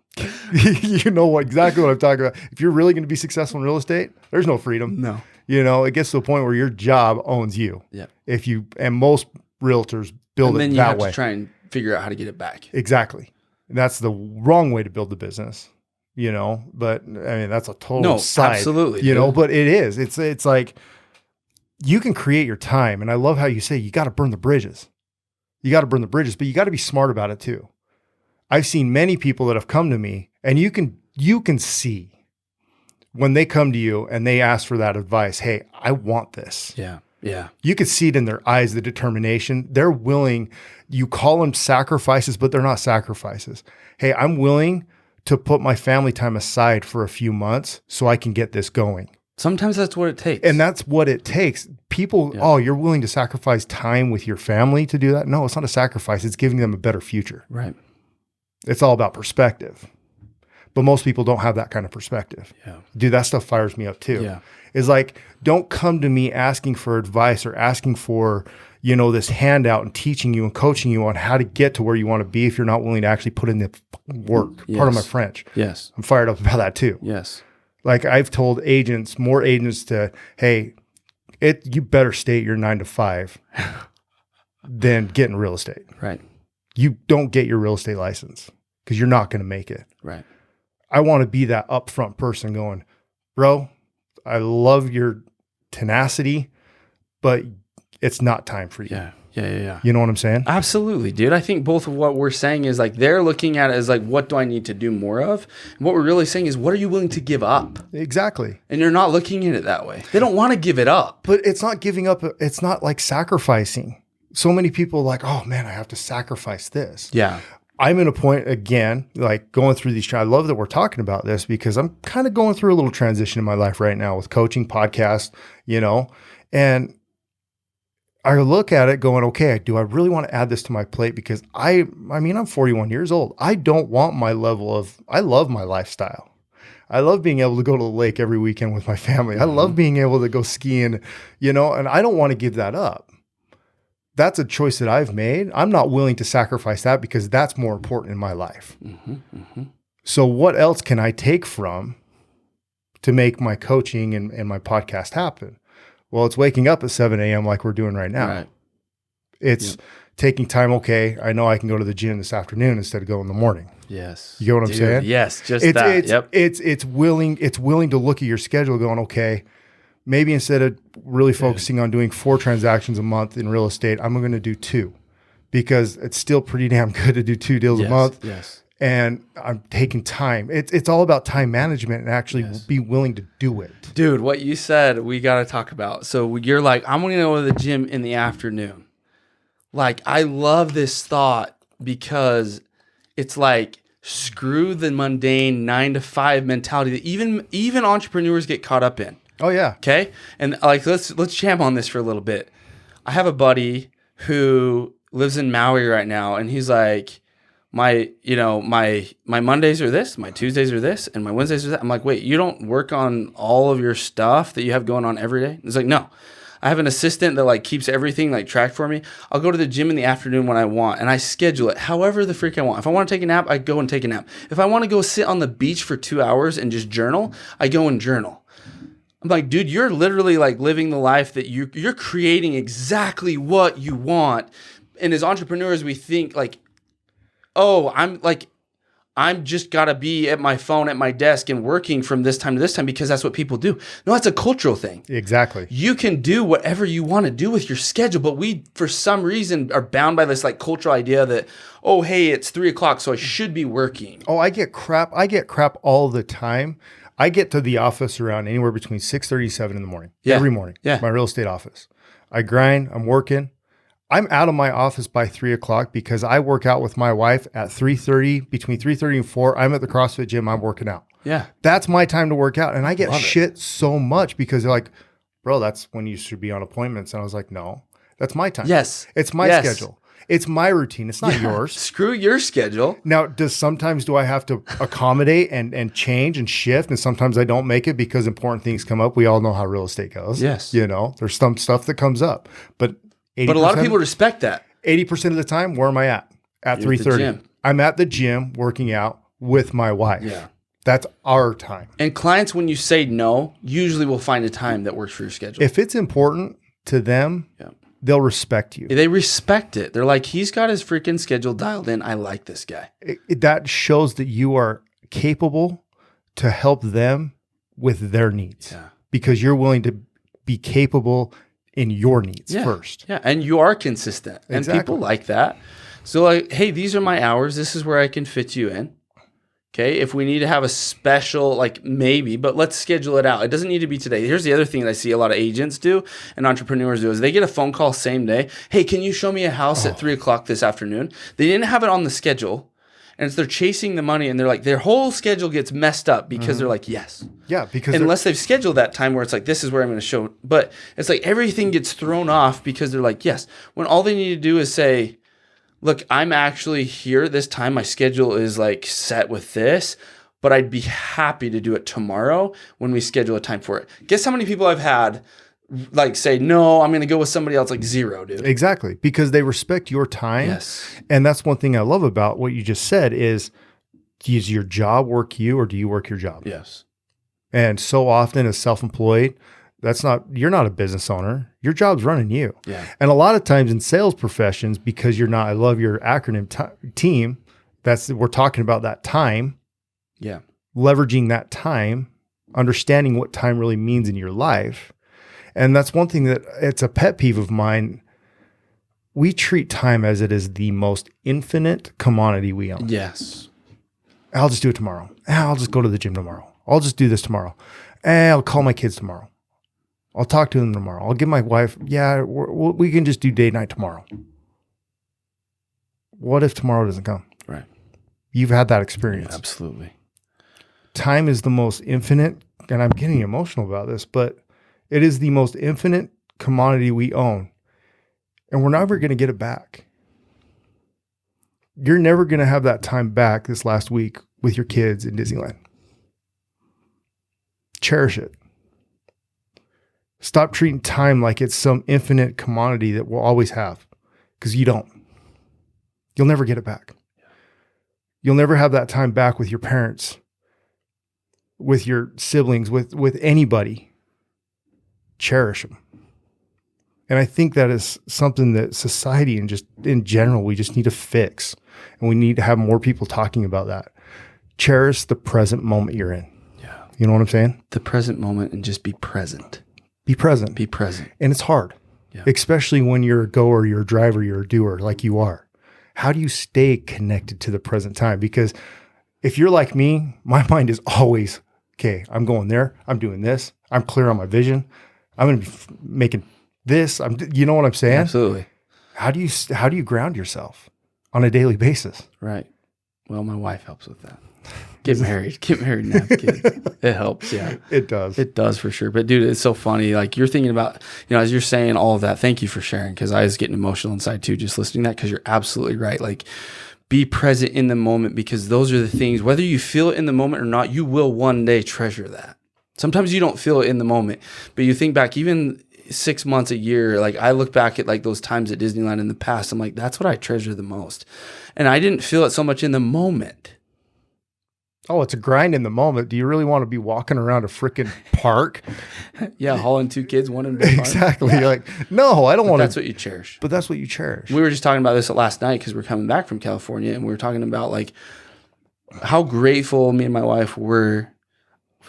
You know exactly what I'm talking about. If you're really going to be successful in real estate, there's no freedom. No. You know, it gets to a point where your job owns you. Yeah. And most realtors build it that way. And then you have to try and figure out how to get it back. Exactly. And that's the wrong way to build the business, you know, but I mean, that's a total side. Absolutely. You know, but it is. It's like you can create your time. And I love how you say you got to burn the bridges. You got to burn the bridges, but you got to be smart about it too. I've seen many people that have come to me and you can see when they come to you and they ask for that advice, hey, I want this. Yeah. Yeah. You could see it in their eyes, the determination. They're willing, you call them sacrifices, but they're not sacrifices. Hey, I'm willing to put my family time aside for a few months so I can get this going. Sometimes that's what it takes. And that's what it takes. People, you're willing to sacrifice time with your family to do that? No, it's not a sacrifice. It's giving them a better future. Right. It's all about perspective. But most people don't have that kind of perspective. Yeah. Dude, that stuff fires me up too. Yeah. It's like, don't come to me asking for advice or asking for, you know, this handout and teaching you and coaching you on how to get to where you want to be if you're not willing to actually put in the work. Yes. Pardon my French. Yes. I'm fired up about that too. Yes. Like I've told more agents to, hey, you better stay at your 9 to 5 than get in real estate. Right. You don't get your real estate license because you're not going to make it. Right. I want to be that upfront person going, bro, I love your tenacity, but it's not time for you. Yeah. Yeah. You know what I'm saying? Absolutely, dude. I think both of what we're saying is like they're looking at it as like, what do I need to do more of? And what we're really saying is, what are you willing to give up? Exactly. And you're not looking at it that way. They don't want to give it up. But it's not giving up. It's not like sacrificing. So many people are like, oh man, I have to sacrifice this. Yeah. I'm in a point again, like going through these. I love that we're talking about this because I'm kind of going through a little transition in my life right now with coaching, podcast, you know, and I look at it going, okay, do I really want to add this to my plate? Because I mean, I'm 41 years old. I don't want I love my lifestyle. I love being able to go to the lake every weekend with my family. I love being able to go skiing, you know, and I don't want to give that up. That's a choice that I've made. I'm not willing to sacrifice that because that's more important in my life. Mm-hmm, mm-hmm. So what else can I take from to make my coaching and my podcast happen? Well, it's waking up at 7 a.m. like we're doing right now. Right. It's taking time. Okay, I know I can go to the gym this afternoon instead of go in the morning. Yes. You get what I'm saying? Yes, that. It's willing to look at your schedule going, okay, maybe instead of really focusing on doing 4 transactions a month in real estate, I'm going to do 2 because it's still pretty damn good to do 2 deals a month. Yes. And I'm taking time. It's all about time management and actually be willing to do it. Dude, what you said, we got to talk about. So you're like, I'm going to go to the gym in the afternoon. Like, I love this thought because it's like, screw the mundane 9 to 5 mentality that even entrepreneurs get caught up in. Oh yeah. Okay. And like, let's jam on this for a little bit. I have a buddy who lives in Maui right now, and he's like, my Mondays are this, my Tuesdays are this, and my Wednesdays are that. I'm like, wait, you don't work on all of your stuff that you have going on every day? It's like, no. I have an assistant that like keeps everything like tracked for me. I'll go to the gym in the afternoon when I want, and I schedule it however the freak I want. If I want to take a nap, I go and take a nap. If I want to go sit on the beach for 2 hours and just journal, I go and journal. I'm like, dude, you're literally like living the life that you're creating exactly what you want. And as entrepreneurs, we think like, oh, I'm just got to be at my phone at my desk and working from this time to this time because that's what people do. No, that's a cultural thing. Exactly. You can do whatever you want to do with your schedule, but we, for some reason, are bound by this like cultural idea that, oh, hey, it's 3:00, so I should be working. Oh, I get crap all the time. I get to the office around anywhere between 6:30 and 7 in the morning. Yeah. Every morning. Yeah. My real estate office. I grind. I'm working. I'm out of my office by 3:00 because I work out with my wife at 3:30. Between 3:30 and 4, I'm at the CrossFit gym. I'm working out. Yeah. That's my time to work out. And I get Love shit so much because they're like, bro, that's when you should be on appointments. And I was like, no, that's my time. Yes. It's my schedule. It's my routine. It's not yours. Screw your schedule. Now, sometimes do I have to accommodate and change and shift? And sometimes I don't make it because important things come up. We all know how real estate goes. Yes. You know, there's some stuff that comes up. But a lot of people respect that. 80% of the time, where am I at? At 3:30. I'm at the gym working out with my wife. Yeah. That's our time. And clients, when you say no, usually will find a time that works for your schedule. If it's important to them, they'll respect you. They respect it. They're like, he's got his freaking schedule dialed in. I like this guy. That shows that you are capable to help them with their needs because you're willing to be capable in your needs first. Yeah. And you are consistent. And people like that. So like, hey, these are my hours. This is where I can fit you in. Okay. If we need to have a special, like maybe, but let's schedule it out. It doesn't need to be today. Here's the other thing that I see a lot of agents do and entrepreneurs do is they get a phone call same day. Hey, can you show me a house at 3:00 this afternoon? They didn't have it on the schedule. And it's they're chasing the money and they're like, their whole schedule gets messed up because they're like, yes. Yeah. Because unless they've scheduled that time where it's like, this is where I'm going to show. But it's like everything gets thrown off because they're like, yes. When all they need to do is say, look, I'm actually here this time. My schedule is like set with this, but I'd be happy to do it tomorrow when we schedule a time for it. Guess how many people I've had like say, no, I'm going to go with somebody else, like 0, dude. Exactly. Because they respect your time. Yes. And that's one thing I love about what you just said is, does your job work you or do you work your job? Yes. And so often as self-employed, you're not a business owner. Your job's running you. Yeah. And a lot of times in sales professions, because I love your acronym team. We're talking about that time. Yeah. Leveraging that time, understanding what time really means in your life. And that's one thing that it's a pet peeve of mine. We treat time as it is the most infinite commodity we own. Yes. I'll just do it tomorrow. I'll just go to the gym tomorrow. I'll just do this tomorrow. I'll call my kids tomorrow. I'll talk to them tomorrow. I'll give my wife, we can just do date night tomorrow. What if tomorrow doesn't come? Right. You've had that experience. Yeah, absolutely. Time is the most infinite, and I'm getting emotional about this, but it is the most infinite commodity we own. And we're never going to get it back. You're never going to have that time back this last week with your kids in Disneyland. Cherish it. Stop treating time like it's some infinite commodity that we'll always have, because you don't. You'll never get it back. You'll never have that time back with your parents, with your siblings, with anybody. Cherish them. And I think that is something that society and just in general, we just need to fix. And we need to have more people talking about that. Cherish the present moment you're in. Yeah. You know what I'm saying? The present moment and just be present. Be present. Be present. And it's hard, especially when you're a goer, you're a driver, you're a doer like you are. How do you stay connected to the present time? Because if you're like me, my mind is always, okay, I'm going there. I'm doing this. I'm clear on my vision. I'm going to be making this. You know what I'm saying? Absolutely. How do you ground yourself on a daily basis? Right. Well, my wife helps with that. Get married and have kids. It helps. Yeah, it does. It does for sure. But dude, it's so funny. Like you're thinking about, as you're saying all of that, thank you for sharing. Cause I was getting emotional inside too, just listening to that. Cause you're absolutely right. Like be present in the moment, because those are the things, whether you feel it in the moment or not, you will one day treasure that. Sometimes you don't feel it in the moment, but you think back even 6 months, a year, like I look back at like those times at Disneyland in the past, I'm like, that's what I treasure the most. And I didn't feel it so much in the moment. Oh, it's a grind in the moment. Do you really want to be walking around a freaking park? Yeah, hauling 2 kids, one in the car. Exactly. Yeah. You're like, no, I don't want to. That's what you cherish. But that's what you cherish. We were just talking about this last night because we're coming back from California, and we were talking about like how grateful me and my wife were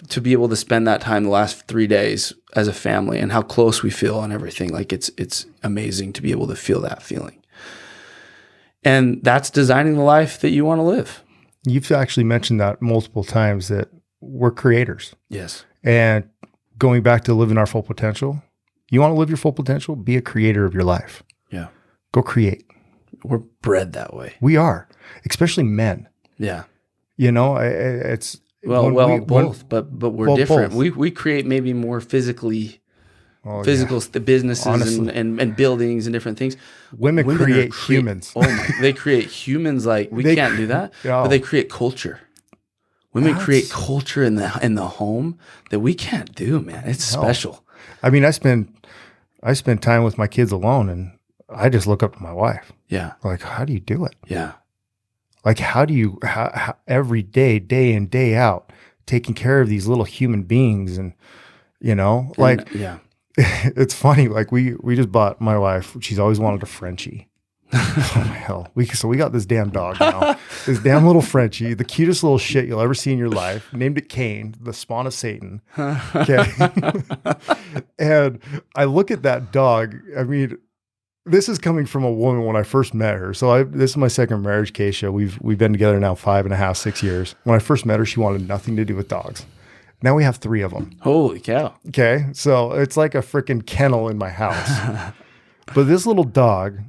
to be able to spend that time the last 3 days as a family, and how close we feel and everything. Like it's amazing to be able to feel that feeling. And that's designing the life that you want to live. You've actually mentioned that multiple times, that we're creators. Yes. And going back to living our full potential, you want to live your full potential? Be a creator of your life. Yeah. Go create. We're bred that way. We are, especially men. Yeah. You know, it's both, but we're different. Both. We create maybe more physically, yeah. the businesses and buildings and different things. Women create humans. They create humans like we can't do that, but they create culture. Women create culture in the home that we can't do, man. It's special. I mean, I spend time with my kids alone, and I just look up to my wife. Yeah. Like, how do you do it? Yeah. Like, how do you every day, day in, day out, taking care of these little human beings, and it's funny. Like we just bought my wife. She's always wanted a Frenchie. Oh my hell! So we got this damn dog now. This damn little Frenchie, the cutest little shit you'll ever see in your life. Named it Cain, the spawn of Satan. Okay. And I look at that dog. I mean, this is coming from a woman when I first met her. So this is my second marriage, Keisha. We've been together now 5.5, 6 years. When I first met her, she wanted nothing to do with dogs. Now we have 3 of them. Holy cow. Okay. So it's like a freaking kennel in my house. But this little dog,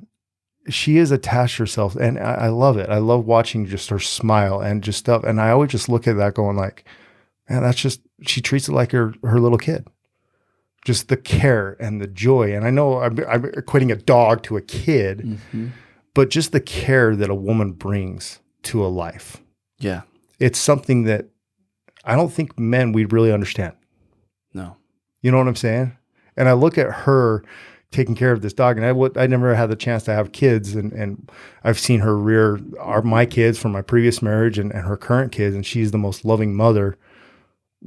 she has attached herself, and I love it. I love watching just her smile and just stuff. And I always just look at that going like, man, that's just, she treats it like her little kid. Just the care and the joy. And I know I'm equating a dog to a kid, but just the care that a woman brings to a life. Yeah. It's something that I don't think men we'd really understand. No. You know what I'm saying? And I look at her taking care of this dog, and I never had the chance to have kids, and I've seen her rear my kids from my previous marriage and her current kids, and she's the most loving mother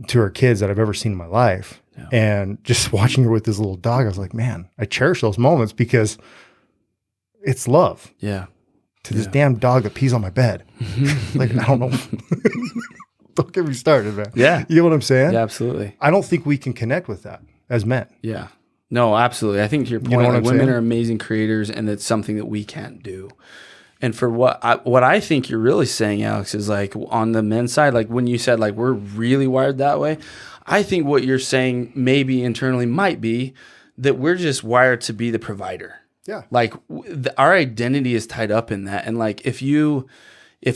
to her kids that I've ever seen in my life. Yeah. And just watching her with this little dog, I was like, man, I cherish those moments because it's love. Yeah. To this damn dog that pees on my bed. Like, I don't know. Don't get me started, man. Yeah. You know what I'm saying? Yeah, absolutely. I don't think we can connect with that as men. Yeah. No, absolutely. I think to your point, you know women are amazing creators, and it's something that we can't do. And for what I think you're really saying, Alex, is like on the men's side, like when you said like we're really wired that way, I think what you're saying maybe internally might be that we're just wired to be the provider. Yeah. Like our identity is tied up in that. And like if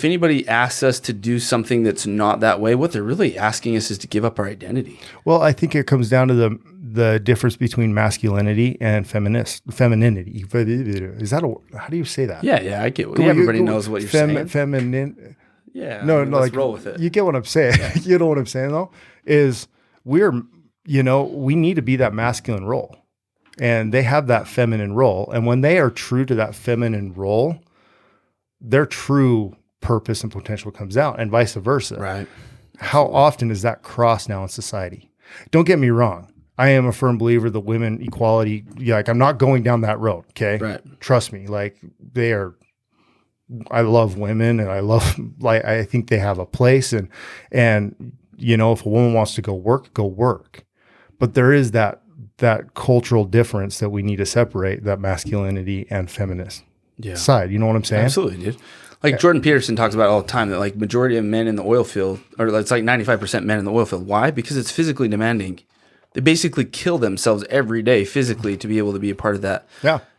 anybody asks us to do something that's not that way, what they're really asking us is to give up our identity. Well, I think it comes down to the difference between masculinity and femininity. Is that how do you say that? Yeah, I get what everybody knows what you're saying. Feminine. Yeah. No, let's like roll with it. You get what I'm saying. Yeah. You know what I'm saying though? Is we need to be that masculine role. And they have that feminine role. And when they are true to that feminine role, their true purpose and potential comes out, and vice versa. Right. How often is that crossed now in society? Don't get me wrong. I am a firm believer that women equality, like I'm not going down that road. Okay. Right. Trust me. Like I love women, and I think they have a place, and if a woman wants to go work. But there is that cultural difference that we need to separate, that masculinity and feminist side. You know what I'm saying? Absolutely, dude. Like Jordan Peterson talks about all the time that like majority of men in the oil field, or it's like 95% men in the oil field. Why? Because it's physically demanding. They basically kill themselves every day physically to be able to be a part of that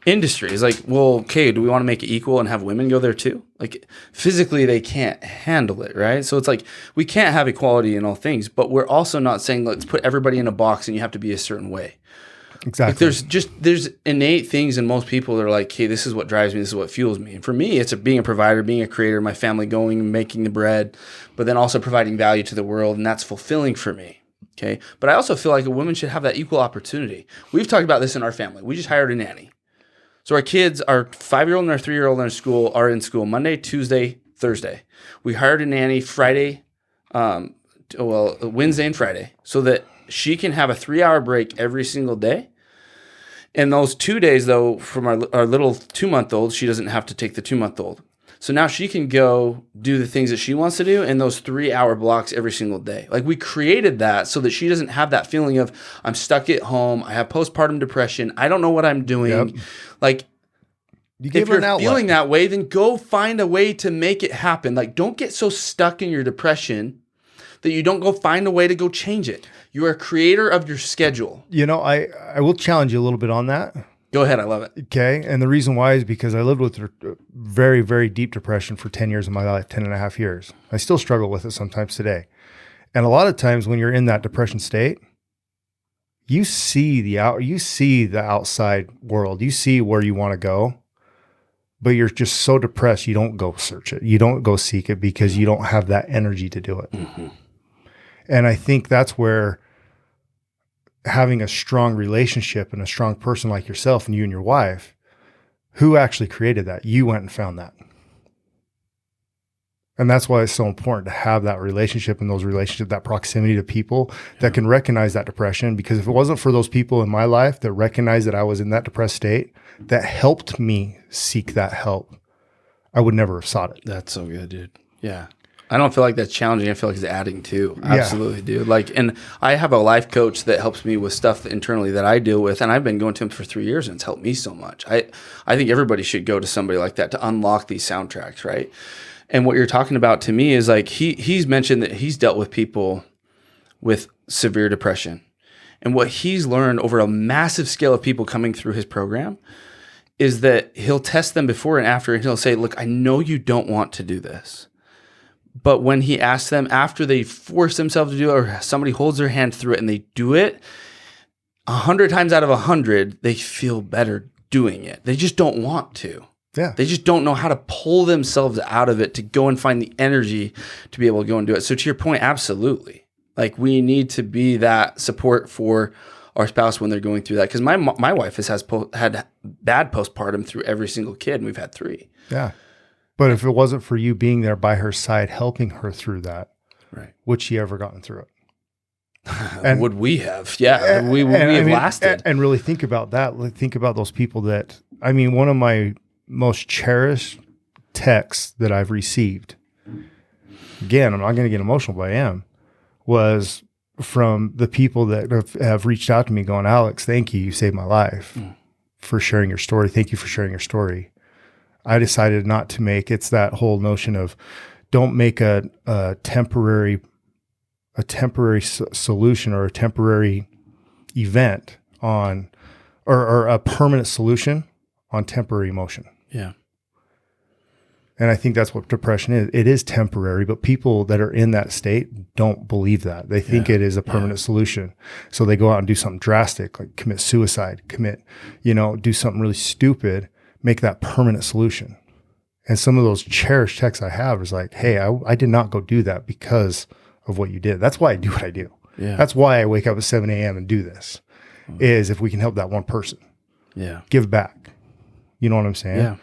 industry. It's like, well, okay, do we want to make it equal and have women go there too? Like physically they can't handle it, right? So it's like we can't have equality in all things, but we're also not saying let's put everybody in a box and you have to be a certain way. Exactly. Like there's innate things in most people that are like, hey, this is what drives me, this is what fuels me. And for me, it's being a provider, being a creator, my family going and making the bread, but then also providing value to the world, and that's fulfilling for me. Okay. But I also feel like a woman should have that equal opportunity. We've talked about this in our family. We just hired a nanny. So our kids, our 5-year-old and our 3-year-old are in school Monday, Tuesday, Thursday. We hired a nanny Wednesday and Friday, so that she can have a 3-hour break every single day. And those 2 days, though, from our little 2-month-old, she doesn't have to take the 2-month-old. So now she can go do the things that she wants to do in those 3-hour blocks every single day. Like we created that so that she doesn't have that feeling of I'm stuck at home. I have postpartum depression. I don't know what I'm doing. Yep. Like if you're feeling that way, then go find a way to make it happen. Like don't get so stuck in your depression that you don't go find a way to go change it. You are a creator of your schedule. You know, I will challenge you a little bit on that. Go ahead. I love it. Okay. And the reason why is because I lived with very, very deep depression for 10 years of my life, 10 and a half years. I still struggle with it sometimes today. And a lot of times when you're in that depression state, you see the outside world, you see where you want to go, but you're just so depressed. You don't go search it. You don't go seek it because you don't have that energy to do it. Mm-hmm. And I think that's where having a strong relationship and a strong person like yourself and you and your wife, who actually created that? You went and found that. And that's why it's so important to have that relationship and those relationships, that proximity to people that can recognize that depression. Because if it wasn't for those people in my life that recognized that I was in that depressed state, that helped me seek that help, I would never have sought it. That's so good, dude. Yeah. I don't feel like that's challenging. I feel like it's adding to. Absolutely, dude. Like, and I have a life coach that helps me with stuff internally that I deal with, and I've been going to him for 3 years, and it's helped me so much. I think everybody should go to somebody like that to unlock these soundtracks, right? And what you're talking about to me is like he's mentioned that he's dealt with people with severe depression. And what he's learned over a massive scale of people coming through his program is that he'll test them before and after, and he'll say, look, I know you don't want to do this. But when he asks them after they force themselves to do it or somebody holds their hand through it and they do it, 100 times out of 100, they feel better doing it. They just don't want to. Yeah. They just don't know how to pull themselves out of it to go and find the energy to be able to go and do it. So to your point, absolutely. Like we need to be that support for our spouse when they're going through that. Because my wife has had bad postpartum through every single kid, and we've had 3. Yeah. But if it wasn't for you being there by her side, helping her through that, right? Would she ever gotten through it? And would we have? Yeah. We have lasted. And really think about that. Think about those people that, I mean, one of my most cherished texts that I've received, again, I'm not going to get emotional, but I am, was from the people that have reached out to me going, Alex, thank you. You saved my life for sharing your story. Thank you for sharing your story. I decided not to make, it's that whole notion of don't make a temporary solution or a temporary event on, or a permanent solution on temporary emotion. Yeah. And I think that's what depression is. It is temporary, but people that are in that state don't believe that. They think it is a permanent solution. So they go out and do something drastic, like commit suicide, do something really stupid, make that permanent solution. And some of those cherished texts I have is like, hey, I did not go do that because of what you did. That's why I do what I do. Yeah. That's why I wake up at 7 a.m. and do this, is if we can help that one person. Yeah. Give back. You know what I'm saying? Yeah.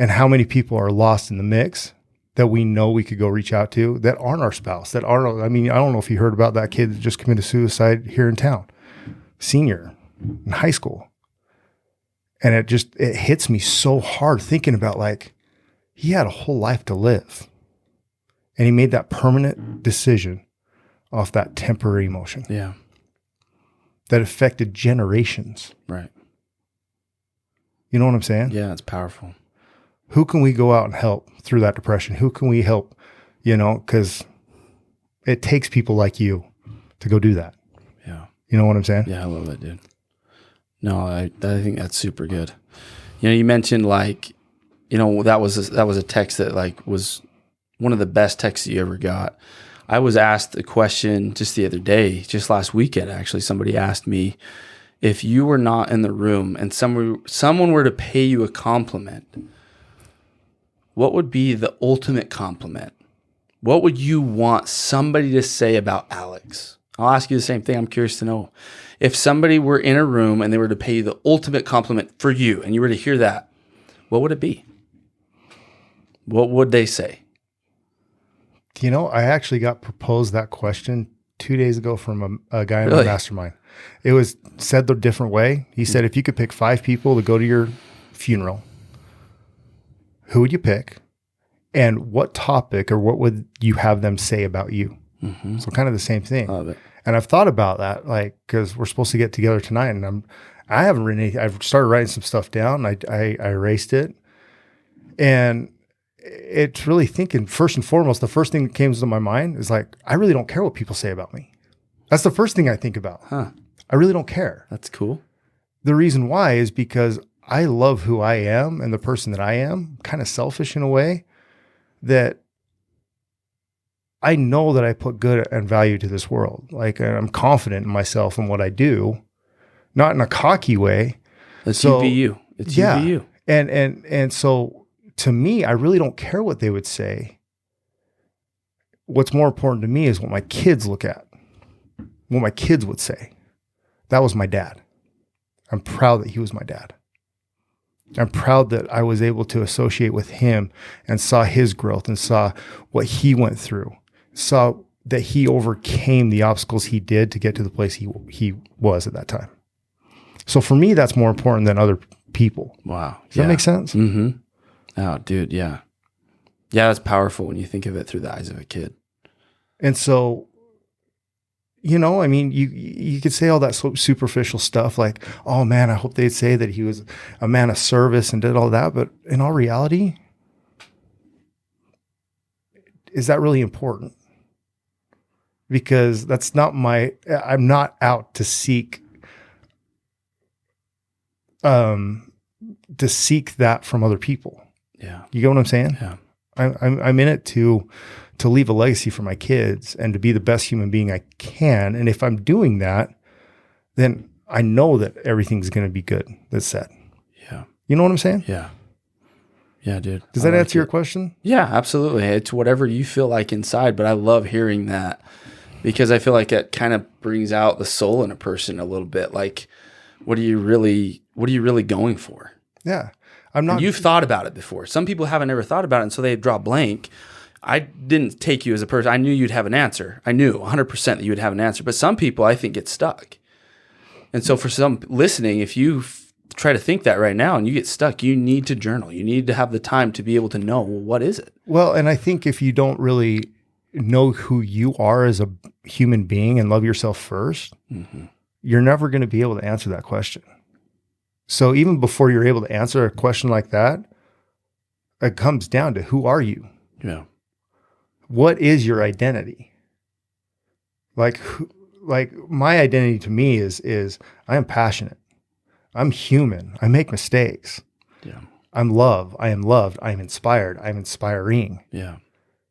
And how many people are lost in the mix that we know we could go reach out to that aren't our spouse, I don't know if you heard about that kid that just committed suicide here in town, senior in high school. And it hits me so hard thinking about like, he had a whole life to live. And he made that permanent decision off that temporary emotion. Yeah. That affected generations. Right. You know what I'm saying? Yeah, it's powerful. Who can we go out and help through that depression? Who can we help? Because it takes people like you to go do that. Yeah. You know what I'm saying? Yeah, I love that, dude. No, I think that's super good. You mentioned like, that was a text that like was one of the best texts you ever got. I was asked a question just the other day, just last weekend, actually. Somebody asked me, if you were not in the room and someone were to pay you a compliment, what would be the ultimate compliment? What would you want somebody to say about Alex? I'll ask you the same thing. I'm curious to know. If somebody were in a room and they were to pay you the ultimate compliment for you and you were to hear that, what would it be? What would they say? I actually got proposed that question 2 days ago from a guy in my mastermind. It was said the different way. He said, if you could pick 5 people to go to your funeral, who would you pick? And what topic or what would you have them say about you? Mm-hmm. So kind of the same thing. Love it. And I've thought about that, like, because we're supposed to get together tonight, and I haven't written anything. I've started writing some stuff down. I erased it, and it's really thinking first and foremost, the first thing that came to my mind is like, I really don't care what people say about me. That's the first thing I think about. Huh. I really don't care. That's cool. The reason why is because I love who I am and the person that I am, kind of selfish in a way that I know that I put good and value to this world. Like, I'm confident in myself and what I do, not in a cocky way. It's you be you. It's you be you. And so to me, I really don't care what they would say. What's more important to me is what my kids look at, what my kids would say. That was my dad. I'm proud that he was my dad. I'm proud that I was able to associate with him and saw his growth and saw what he went through, saw that he overcame the obstacles he did to get to the place he was at that time. So for me, that's more important than other people. Wow. Does that make sense? Mm-hmm. Oh, dude. Yeah. Yeah. That's powerful when you think of it through the eyes of a kid. And so, you know, I mean, you could say all that superficial stuff like, oh man, I hope they'd say that he was a man of service and did all that. But in all reality, is that really important? Because that's not I'm not out to seek that from other people. Yeah. You get what I'm saying? Yeah. I'm in it to leave a legacy for my kids and to be the best human being I can. And if I'm doing that, then I know that everything's going to be good that's said. Yeah. You know what I'm saying? Yeah. Yeah, dude. Does that answer your question? Yeah, absolutely. It's whatever you feel like inside, but I love hearing that because I feel like it kind of brings out the soul in a person a little bit. Like, what are you really going for? Yeah. I'm not. And you've thought about it before. Some people haven't ever thought about it, and so they draw blank. I didn't take you as a person. I knew you'd have an answer. I knew 100% that you would have an answer. But some people, I think, get stuck. And so for some listening, if you try to think that right now and you get stuck, you need to journal. You need to have the time to be able to know, well, what is it? Well, and I think if you don't really know who you are as a human being and love yourself first, you're never going to be able to answer that question. So even before you're able to answer a question like that, it comes down to who are you? Yeah. What is your identity? Like my identity to me is I am passionate. I'm human. I make mistakes. Yeah. I'm love. I am loved. I am inspired. I'm inspiring. Yeah.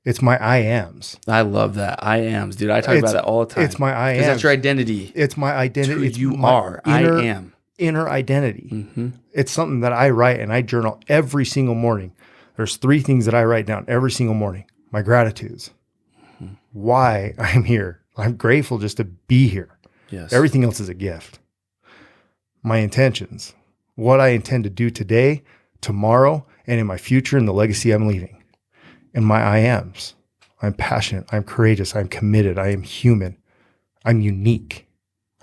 It's my I ams. I love that. I ams, dude. I talk about it all the time. It's my I ams. That's your identity. It's my identity. It's who you are. I am. Inner identity. It's something that I write and I journal every single morning. There's 3 things that I write down every single morning. My gratitudes, why I'm here. I'm grateful just to be here. Yes. Everything else is a gift. My intentions, what I intend to do today, tomorrow, and in my future, and the legacy I'm leaving. And my I ams. I'm passionate. I'm courageous. I'm committed. I am human. I'm unique.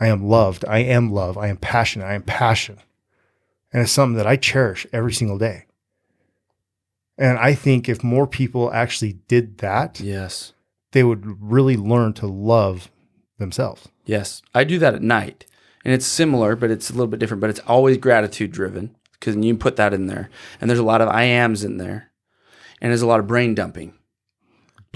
I am loved. I am love. I am passionate. I am passion. And it's something that I cherish every single day. And I think if more people actually did that, yes, they would really learn to love themselves. Yes. I do that at night. And it's similar, but it's a little bit different. But it's always gratitude driven because you put that in there. And there's a lot of I ams in there. And there's a lot of brain dumping.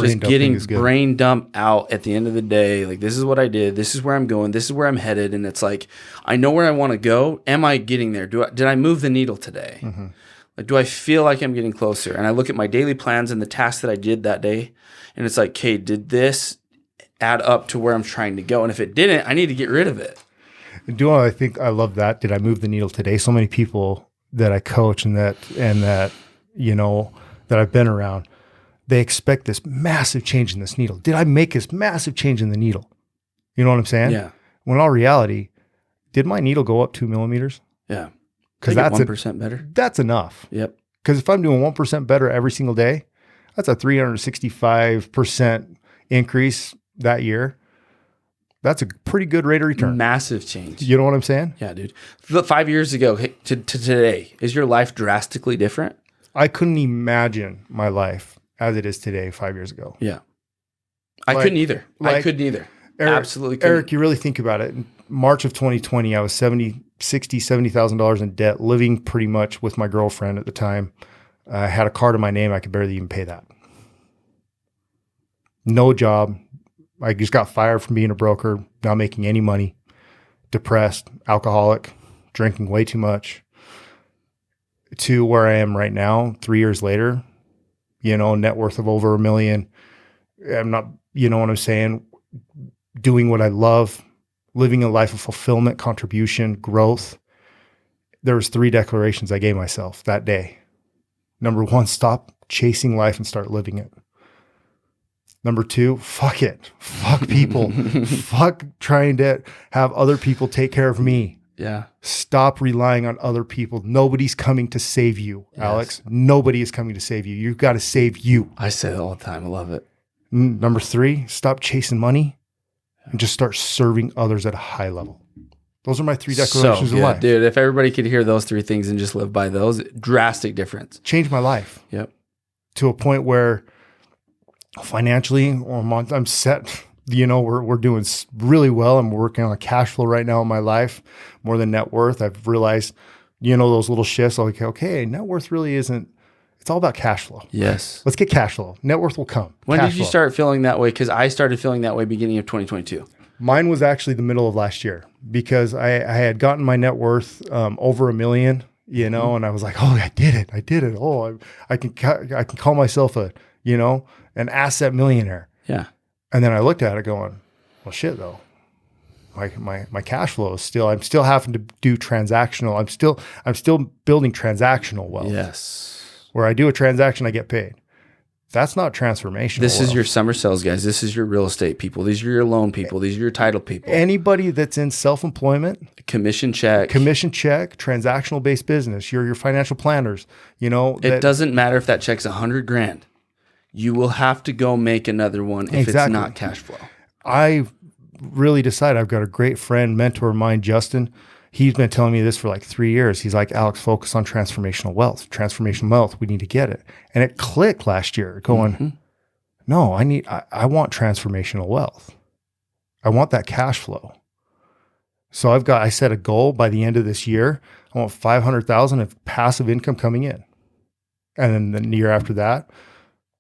Just getting brain dump out at the end of the day. Like, this is what I did. This is where I'm going. This is where I'm headed. And it's like, I know where I want to go. Am I getting there? Did I move the needle today? Like, do I feel like I'm getting closer? And I look at my daily plans and the tasks that I did that day. And it's like, okay, did this add up to where I'm trying to go? And if it didn't, I need to get rid of it. I think I love that. Did I move the needle today? So many people that I coach and that, you know, that I've been around, they expect this massive change in this needle. Did I make this massive change in the needle? You know what I'm saying? Yeah. When in all reality, did my needle go up 2 millimeters? Yeah. Because that's 1% better. That's enough. Yep. Because if I'm doing 1% better every single day, that's a 365% increase that year. That's a pretty good rate of return. Massive change. You know what I'm saying? Yeah, dude. 5 years ago to today, is your life drastically different? I couldn't imagine my life as it is today 5 years ago. Yeah. I couldn't either. Eric, Absolutely couldn't. Eric, you really think about it. In March of 2020, I was $70,000 in debt, living pretty much with my girlfriend at the time. I had a car to my name. I could barely even pay that. No job. I just got fired from being a broker, not making any money, depressed, alcoholic, drinking way too much, to where I am right now, 3 years later, net worth of over $1 million. I'm not, you know what I'm saying? Doing what I love, living a life of fulfillment, contribution, growth. There was 3 declarations I gave myself that day. Number 1, stop chasing life and start living it. Number 2, fuck it. Fuck people. Fuck trying to have other people take care of me. Yeah. Stop relying on other people. Nobody's coming to save you, yes. Alex. Nobody is coming to save you. You've got to save you. I say it all the time. I love it. Number 3, stop chasing money and just start serving others at a high level. Those are my 3 declarations of life. Dude, if everybody could hear those 3 things and just live by those, drastic difference. Changed my life. Yep. To a point where financially, I'm set. We're doing really well. I'm working on a cash flow right now in my life, more than net worth. I've realized, those little shifts. Like, okay, net worth really isn't. It's all about cash flow. Yes. Let's get cash flow. Net worth will come. When did you start feeling that way? Because I started feeling that way beginning of 2022. Mine was actually the middle of last year because I had gotten my net worth over $1 million, and I was like, oh, I did it. Oh, I can call myself an asset millionaire. Yeah. And then I looked at it going, well, shit though. My cash flow is I'm still having to do transactional. I'm still building transactional wealth. Yes. Where I do a transaction, I get paid. That's not transformational. This wealth. is your summer sales guys. This is your real estate people. These are your loan people. These are your title people. Anybody that's in self-employment, commission check, transactional based business, your financial planners, it doesn't matter if that check's $100,000. You will have to go make another one if it's not cash flow. I really decided, I've got a great friend, mentor of mine, Justin. He's been telling me this for like 3 years. He's like, Alex, focus on transformational wealth. Transformational wealth, we need to get it. And it clicked last year going, no, I want transformational wealth. I want that cash flow. So I set a goal by the end of this year. I want 500,000 of passive income coming in. And then the year after that,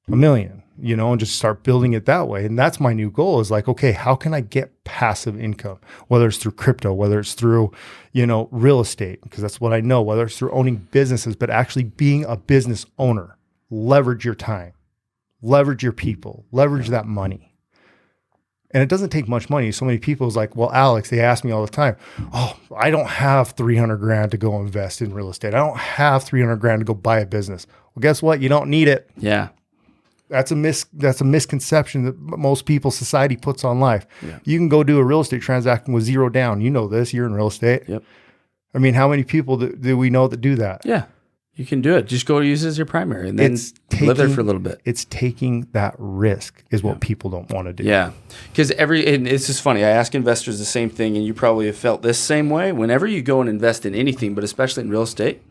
$1 million, and just start building it that way. And that's my new goal is like, okay, how can I get passive income? Whether it's through crypto, whether it's through, real estate, because that's what I know, whether it's through owning businesses, but actually being a business owner, leverage your time, leverage your people, leverage that money. And it doesn't take much money. So many people is like, well, Alex, they ask me all the time, oh, I don't have $300,000 to go invest in real estate. I don't have $300,000 to go buy a business. Well, guess what? You don't need it. Yeah. That's a misconception that most people, society puts on life. Yeah. You can go do a real estate transaction with zero down. You know this. You're in real estate. Yep. I mean, how many people do we know that do that? Yeah. You can do it. Just go use it as your primary and then live there for a little bit. It's taking that risk is what people don't want to do. Yeah. Because and it's just funny. I ask investors the same thing, and you probably have felt this same way. Whenever you go and invest in anything, but especially in real estate,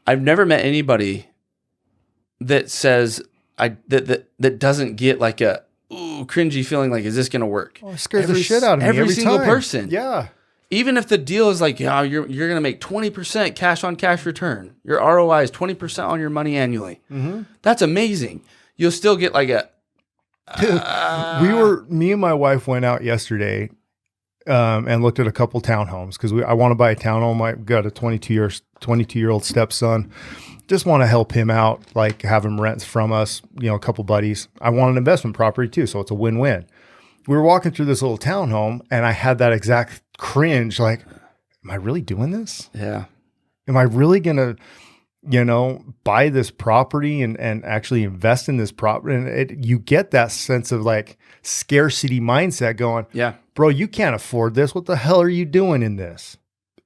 I've never met anybody that says, that doesn't get like a cringy feeling like, is this going to work? Oh, it scares the shit out of me every single time. person. Yeah. Even if the deal is like, you're going to make 20% cash on cash return. Your ROI is 20% on your money annually. Mm-hmm. That's amazing. You'll still get like me and my wife went out yesterday and looked at a couple townhomes because I want to buy a townhome. I've got a 22-year-old stepson. Just want to help him out, like have him rent from us, a couple buddies. I want an investment property too, so it's a win-win. We were walking through this little townhome, and I had that exact cringe, like, am I really doing this? Yeah. Am I really going to, buy this property and actually invest in this property? And you get that sense of like scarcity mindset going, yeah, bro, you can't afford this. What the hell are you doing in this?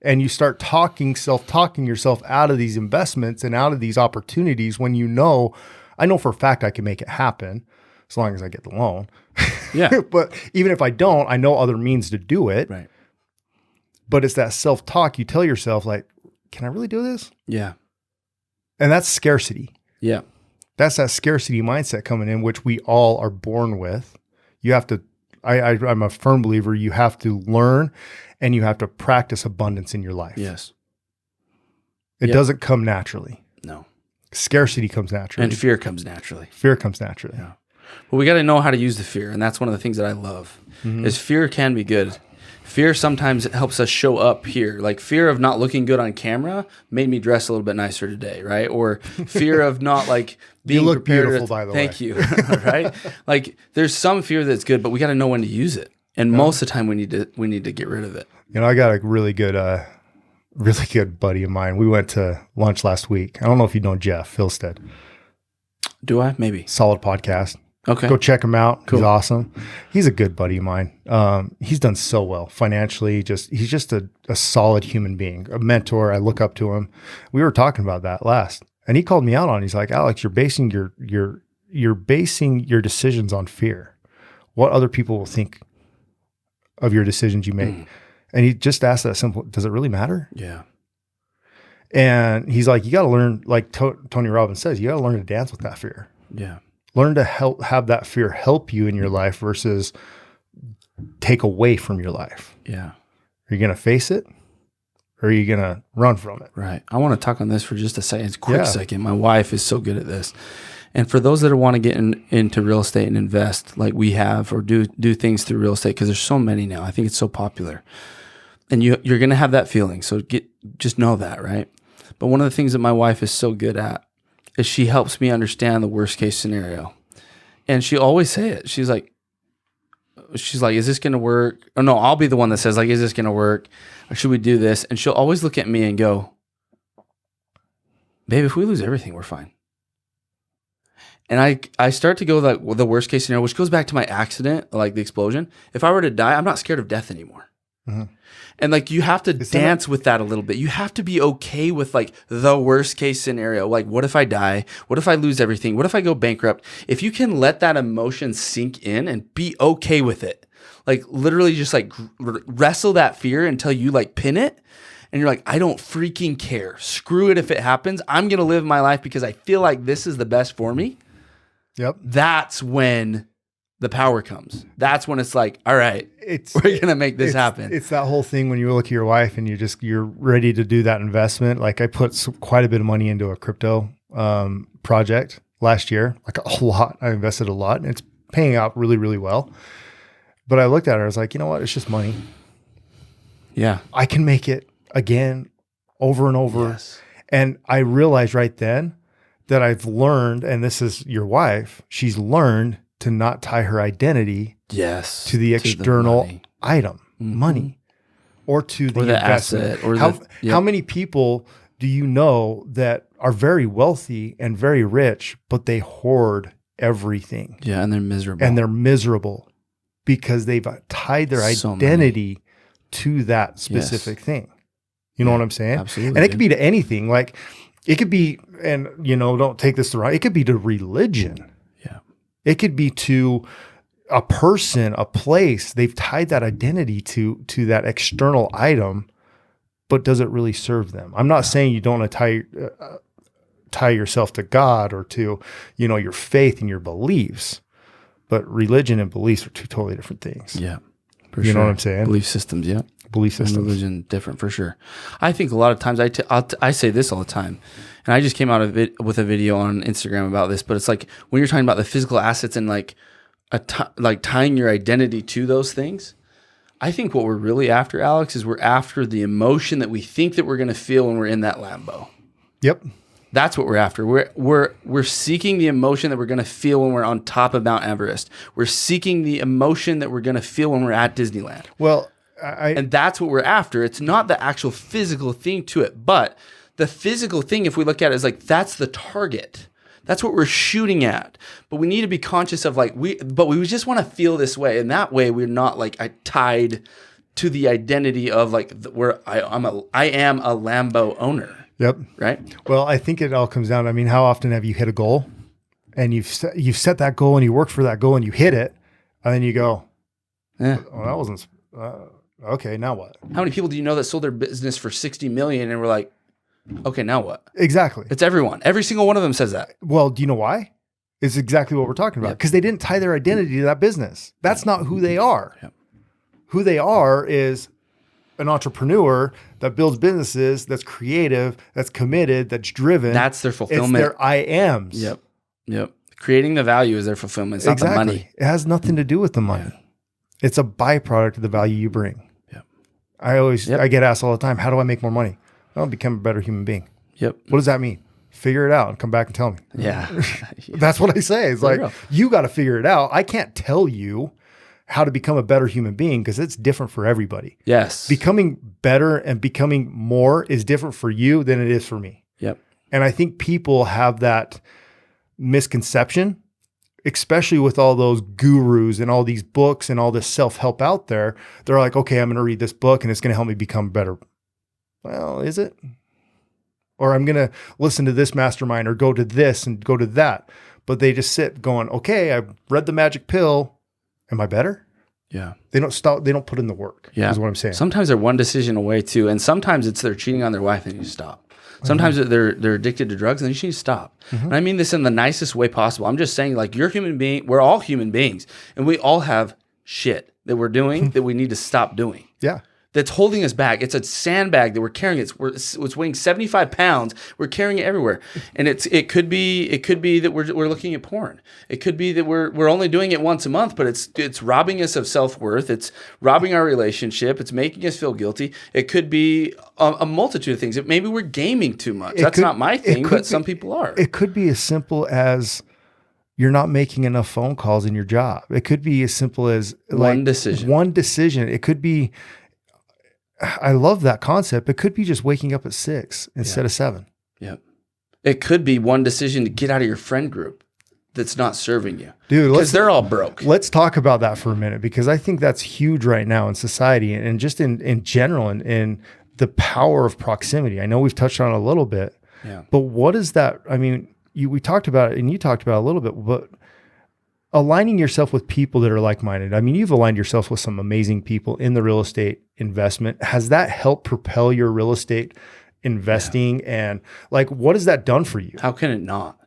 And you start self-talking yourself out of these investments and out of these opportunities when I know for a fact I can make it happen as long as I get the loan. Yeah. But even if I don't, I know other means to do it. Right. But it's that self-talk. You tell yourself like, can I really do this? Yeah. And that's scarcity. Yeah. That's that scarcity mindset coming in, which we all are born with. You have to, I'm a firm believer, you have to learn and you have to practice abundance in your life. Yes. It doesn't come naturally. No. Scarcity comes naturally. And fear comes naturally. Fear comes naturally. Yeah. But we got to know how to use the fear. And that's one of the things that I love is fear can be good. Fear sometimes helps us show up here. Like fear of not looking good on camera made me dress a little bit nicer today, right? Or fear of not like being you look prepared. beautiful, by the way. Thank you. Right? Like there's some fear that's good, but we got to know when to use it. And most of the time we need to get rid of it. You know, I got a really good buddy of mine. We went to lunch last week. I don't know if you know Jeff Philstead. Do I? Maybe. Solid podcast. Okay. Go check him out. Cool. He's awesome. He's a good buddy of mine. He's done so well financially. He's just a solid human being, a mentor. I look up to him. We were talking about that last, and he called me out on it. He's like, Alex, you're basing your decisions on fear. What other people will think of your decisions you make. And he just asked that simple, does it really matter? Yeah. And he's like, you got to learn, like Tony Robbins says, you got to learn to dance with that fear. Yeah. Learn to have that fear help you in your life versus take away from your life. Yeah. Are you going to face it or are you going to run from it? Right. I want to talk on this for just a second. Second. My wife is so good at this. And for those that want to get into real estate and invest like we have or do things through real estate, because there's so many now. I think it's so popular. And you're going to have that feeling. So just know that, right? But one of the things that my wife is so good at is she helps me understand the worst case scenario. And she always say it. She's like, is this going to work? Or no, I'll be the one that says like, is this going to work? Or should we do this? And she'll always look at me and go, babe, if we lose everything, we're fine. And I start to go like the worst case scenario, which goes back to my accident, like the explosion. If I were to die, I'm not scared of death anymore. Mm-hmm. And like you have to dance with that a little bit. You have to be okay with like the worst case scenario. Like what if I die? What if I lose everything? What if I go bankrupt? If you can let that emotion sink in and be okay with it, like literally just like wrestle that fear until you like pin it. And you're like, I don't freaking care. Screw it if it happens. I'm going to live my life because I feel like this is the best for me. Yep. That's when the power comes. That's when it's like, all right, we're going to make this happen. It's that whole thing when you look at your wife and you're ready to do that investment. Like I put quite a bit of money into a crypto project last year, like a lot. I invested a lot and it's paying out really, really well. But I looked at her, I was like, you know what? It's just money. Yeah. I can make it again over and over. Yes. And I realized right then that I've learned, and this is your wife, she's learned to not tie her identity to the external item, money, or to the investment. Asset. How many people do you know that are very wealthy and very rich, but they hoard everything? Yeah, and they're miserable. And they're miserable because they've tied their identity to that specific thing. You know what I'm saying? Absolutely. And it could be to anything. Like it could be, and don't take this the wrong, it could be to religion. Yeah. It could be to a person, a place. They've tied that identity to that external item, but does it really serve them? I'm not saying you don't want to tie yourself to God or to, your faith and your beliefs, but religion and beliefs are two totally different things. Yeah. You know what I'm saying? Belief systems, yeah. Belief systems. And religion, different for sure. I think a lot of times I say this all the time, and I just came out of it with a video on Instagram about this. But it's like when you're talking about the physical assets and like tying your identity to those things. I think what we're really after, Alex, is we're after the emotion that we think that we're going to feel when we're in that Lambo. Yep. That's what we're after. We're seeking the emotion that we're going to feel when we're on top of Mount Everest. We're seeking the emotion that we're going to feel when we're at Disneyland. Well, and that's what we're after. It's not the actual physical thing to it, but the physical thing, if we look at it, is like that's the target. That's what we're shooting at. But we need to be conscious of we just want to feel this way, and that way we're not tied to the identity of I am a Lambo owner. Yep. Right. Well, I think it all comes down. I mean, how often have you hit a goal, and you've set that goal and you work for that goal and you hit it, and then you go, "Oh, that wasn't okay. Now what?" How many people do you know that sold their business for $60 million and were like, "Okay, now what?" Exactly. It's everyone. Every single one of them says that. Well, do you know why? It's exactly what we're talking about because they didn't tie their identity to that business. That's not who they are. Yep. Who they are is an entrepreneur that builds businesses, that's creative, that's committed, that's driven. That's their fulfillment. It's their I ams. Yep. Creating the value is their fulfillment. It's not the money. It has nothing to do with the money. Yeah. It's a byproduct of the value you bring. Yep. I get asked all the time, how do I make more money? I'll become a better human being. Yep. What does that mean? Figure it out and come back and tell me. Yeah. That's what I say. It's like, you got to figure it out. I can't tell you how to become a better human being because it's different for everybody. Yes. Becoming better and becoming more is different for you than it is for me. Yep. And I think people have that misconception, especially with all those gurus and all these books and all this self-help out there. They're like, okay, I'm going to read this book and it's going to help me become better. Well, is it? Or I'm going to listen to this mastermind or go to this and go to that. But they just sit going, okay, I've read the magic pill. Am I better? Yeah. They don't stop. They don't put in the work. Yeah. Is what I'm saying. Sometimes they're one decision away too. And sometimes it's they're cheating on their wife and you stop. Sometimes they're addicted to drugs and you should stop. And I mean this in the nicest way possible. I'm just saying, like, you're a human being. We're all human beings. And we all have shit that we're doing that we need to stop doing. Yeah. That's holding us back. It's a sandbag that we're carrying. It's weighing 75 pounds. We're carrying it everywhere. And it could be that we're looking at porn. It could be that we're only doing it once a month, but it's robbing us of self-worth. It's robbing our relationship. It's making us feel guilty. It could be a multitude of things. Maybe we're gaming too much. That's not my thing, but some people are. It could be as simple as you're not making enough phone calls in your job. It could be as simple as one decision. It could be, I love that concept. It could be just waking up at 6 instead of 7. Yep. It could be one decision to get out of your friend group that's not serving you. Dude, because they're all broke. Let's talk about that for a minute, because I think that's huge right now in society and just in general and in the power of proximity. I know we've touched on it a little bit, but what is that? I mean, we talked about it and you talked about it a little bit, but aligning yourself with people that are like-minded. I mean, you've aligned yourself with some amazing people in the real estate investment. Has that helped propel your real estate investing? And like, what has that done for you? How can it not?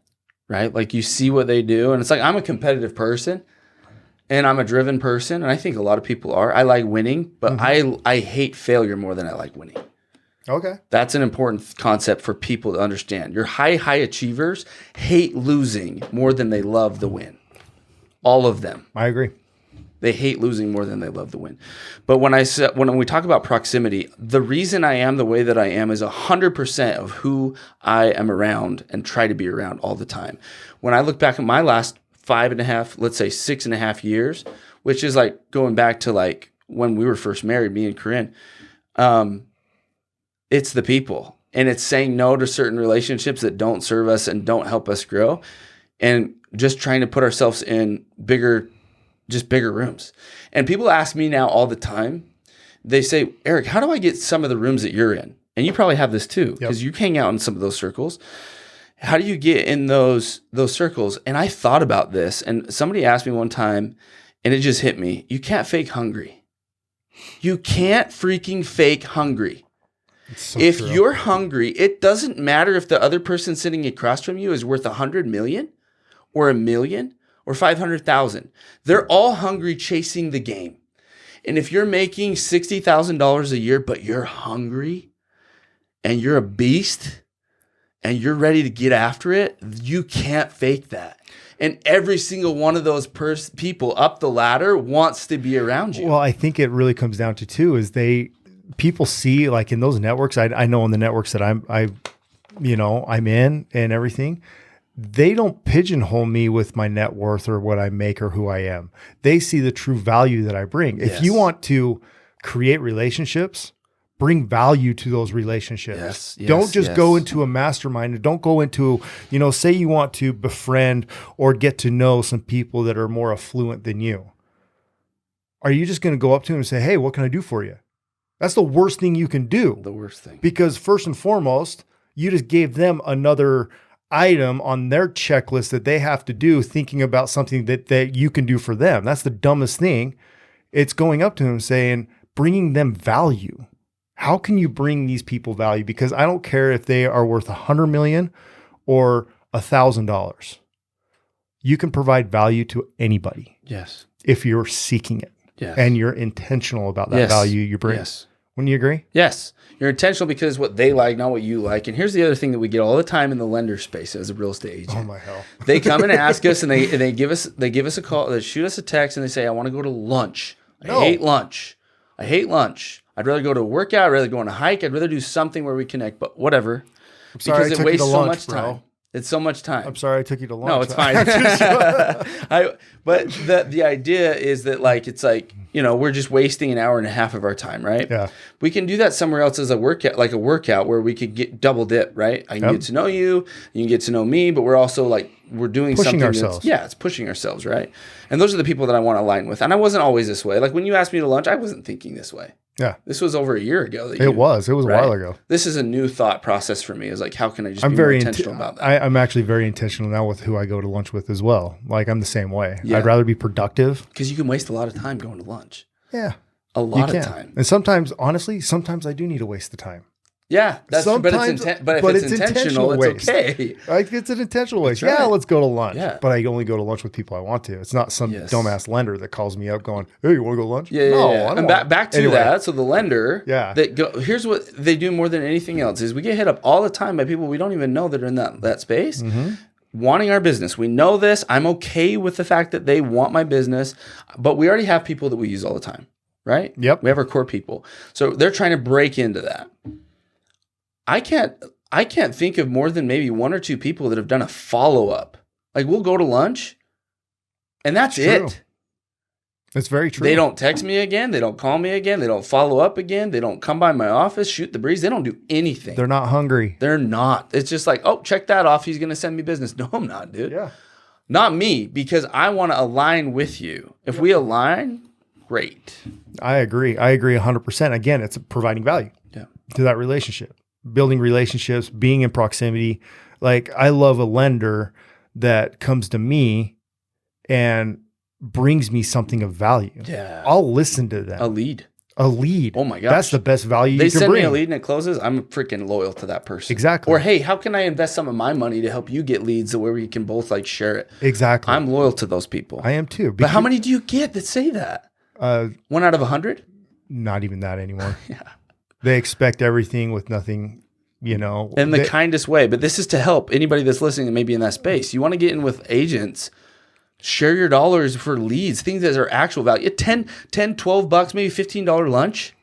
Right? Like, you see what they do and it's like, I'm a competitive person and I'm a driven person. And I think a lot of people are. I like winning, but I hate failure more than I like winning. Okay. That's an important concept for people to understand. Your high achievers hate losing more than they love the win. All of them. I agree. They hate losing more than they love the win. But when we talk about proximity, the reason I am the way that I am is 100% of who I am around and try to be around all the time. When I look back at my last 5.5, let's say 6.5 years, which is like going back to like when we were first married, me and Corinne, it's the people. And it's saying no to certain relationships that don't serve us and don't help us grow. And just trying to put ourselves in bigger rooms. And people ask me now all the time, they say, Eric, how do I get some of the rooms that you're in? And you probably have this too, because you hang out in some of those circles. How do you get in those circles? And I thought about this, and somebody asked me one time, and it just hit me. You can't fake hungry. You can't freaking fake hungry. So if you're hungry, it doesn't matter if the other person sitting across from you is worth 100 million or 1 million or 500,000. They're all hungry chasing the game. And if you're making $60,000 a year, but you're hungry and you're a beast and you're ready to get after it, you can't fake that. And every single one of those people up the ladder wants to be around you. Well, I think it really comes down to two is people see, like in those networks, I know in the networks that I'm in and everything, they don't pigeonhole me with my net worth or what I make or who I am. They see the true value that I bring. If you want to create relationships, bring value to those relationships. Don't just go into a mastermind. Don't go into, say you want to befriend or get to know some people that are more affluent than you. Are you just going to go up to them and say, hey, what can I do for you? That's the worst thing you can do. The worst thing. Because first and foremost, you just gave them another item on their checklist that they have to do, thinking about something that you can do for them. That's the dumbest thing. It's going up to them saying, bringing them value. How can you bring these people value? Because I don't care if they are worth 100 million or $1,000. You can provide value to anybody. Yes. If you're seeking it. Yes. And you're intentional about that value you bring. Yes. Wouldn't you agree? Yes. You're intentional because it's what they like, not what you like. And here's the other thing that we get all the time in the lender space as a real estate agent. Oh my hell. They come and ask us, and they give us a call, they shoot us a text, and they say, I want to go to lunch. I hate lunch. I'd rather go to a workout, I'd rather go on a hike, I'd rather do something where we connect, but whatever. I'm sorry, because I took you to lunch, bro. time. It's so much time. I'm sorry I took you to lunch. No, it's fine. But the idea is that it's like, we're just wasting an hour and a half of our time, right? Yeah. We can do that somewhere else as a workout where we could get double dip, right? I can get to know you, you can get to know me, but we're also we're doing pushing something ourselves. it's pushing ourselves, right? And those are the people that I want to align with. And I wasn't always this way. Like when you asked me to lunch, I wasn't thinking this way. Yeah. This was over a year ago. It was a while ago. This is a new thought process for me. Is like, how can I just be more intentional about that? I'm actually very intentional now with who I go to lunch with as well. Like I'm the same way. Yeah. I'd rather be productive. Because you can waste a lot of time going to lunch. Yeah. A lot of time. And sometimes, honestly, I do need to waste the time. Yeah, but if it's intentional, it's okay. Like it's an intentional waste. Right. Yeah, let's go to lunch. Yeah. But I only go to lunch with people I want to. It's not some dumbass lender that calls me up going, "Hey, you want to go to lunch?" Yeah, no, yeah. I don't And back to that. So the lender, here's what they do more than anything else is we get hit up all the time by people we don't even know that are in that space. Mm-hmm. Wanting our business. We know this. I'm okay with the fact that they want my business, but we already have people that we use all the time, right? Yep. We have our core people. So they're trying to break into that. I can't think of more than maybe one or two people that have done a follow-up. Like we'll go to lunch and that's it. It's very true. They don't text me again. They don't call me again. They don't follow up again. They don't come by my office, shoot the breeze. They don't do anything. They're not hungry. They're not. It's just like, oh, check that off. He's going to send me business. No, I'm not, dude. Yeah. Not me, because I want to align with you. If we align, great. I agree 100%. Again, it's providing value to that relationship. Building relationships, being in proximity. Like I love a lender that comes to me and brings me something of value. Yeah. I'll listen to them. A lead. Oh my gosh. That's the best value you can bring. They send me a lead and it closes. I'm freaking loyal to that person. Exactly. Or, hey, how can I invest some of my money to help you get leads so where we can both share it? Exactly. I'm loyal to those people. I am too. But how many do you get that say that? 1 out of 100? Not even that anymore. Yeah. They expect everything with nothing, in the kindest way. But this is to help anybody that's listening that may be in that space. You want to get in with agents, share your dollars for leads, things that are actual value. $10, $12, maybe $15 lunch.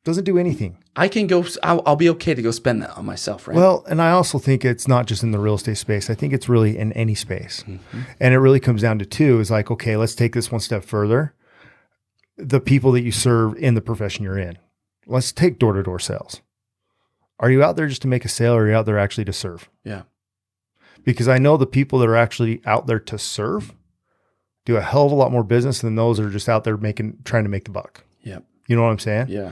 Doesn't do anything. I can go, I'll be okay to go spend that on myself, right? Well, and I also think it's not just in the real estate space. I think it's really in any space. Mm-hmm. And it really comes down to two is like, okay, let's take this one step further. The people that you serve in the profession you're in. Let's take door-to-door sales. Are you out there just to make a sale or are you out there actually to serve? Yeah. Because I know the people that are actually out there to serve do a hell of a lot more business than those that are just out there trying to make the buck. Yeah. You know what I'm saying? Yeah.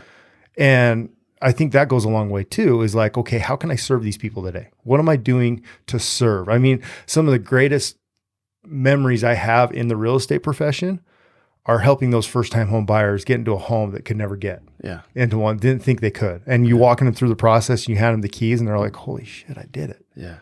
And I think that goes a long way too, is like, okay, how can I serve these people today? What am I doing to serve? I mean, some of the greatest memories I have in the real estate profession are helping those first-time home buyers get into a home that could never get into one, didn't think they could. And you walking them through the process, and you hand them the keys, and they're like, holy shit, I did it. Yeah.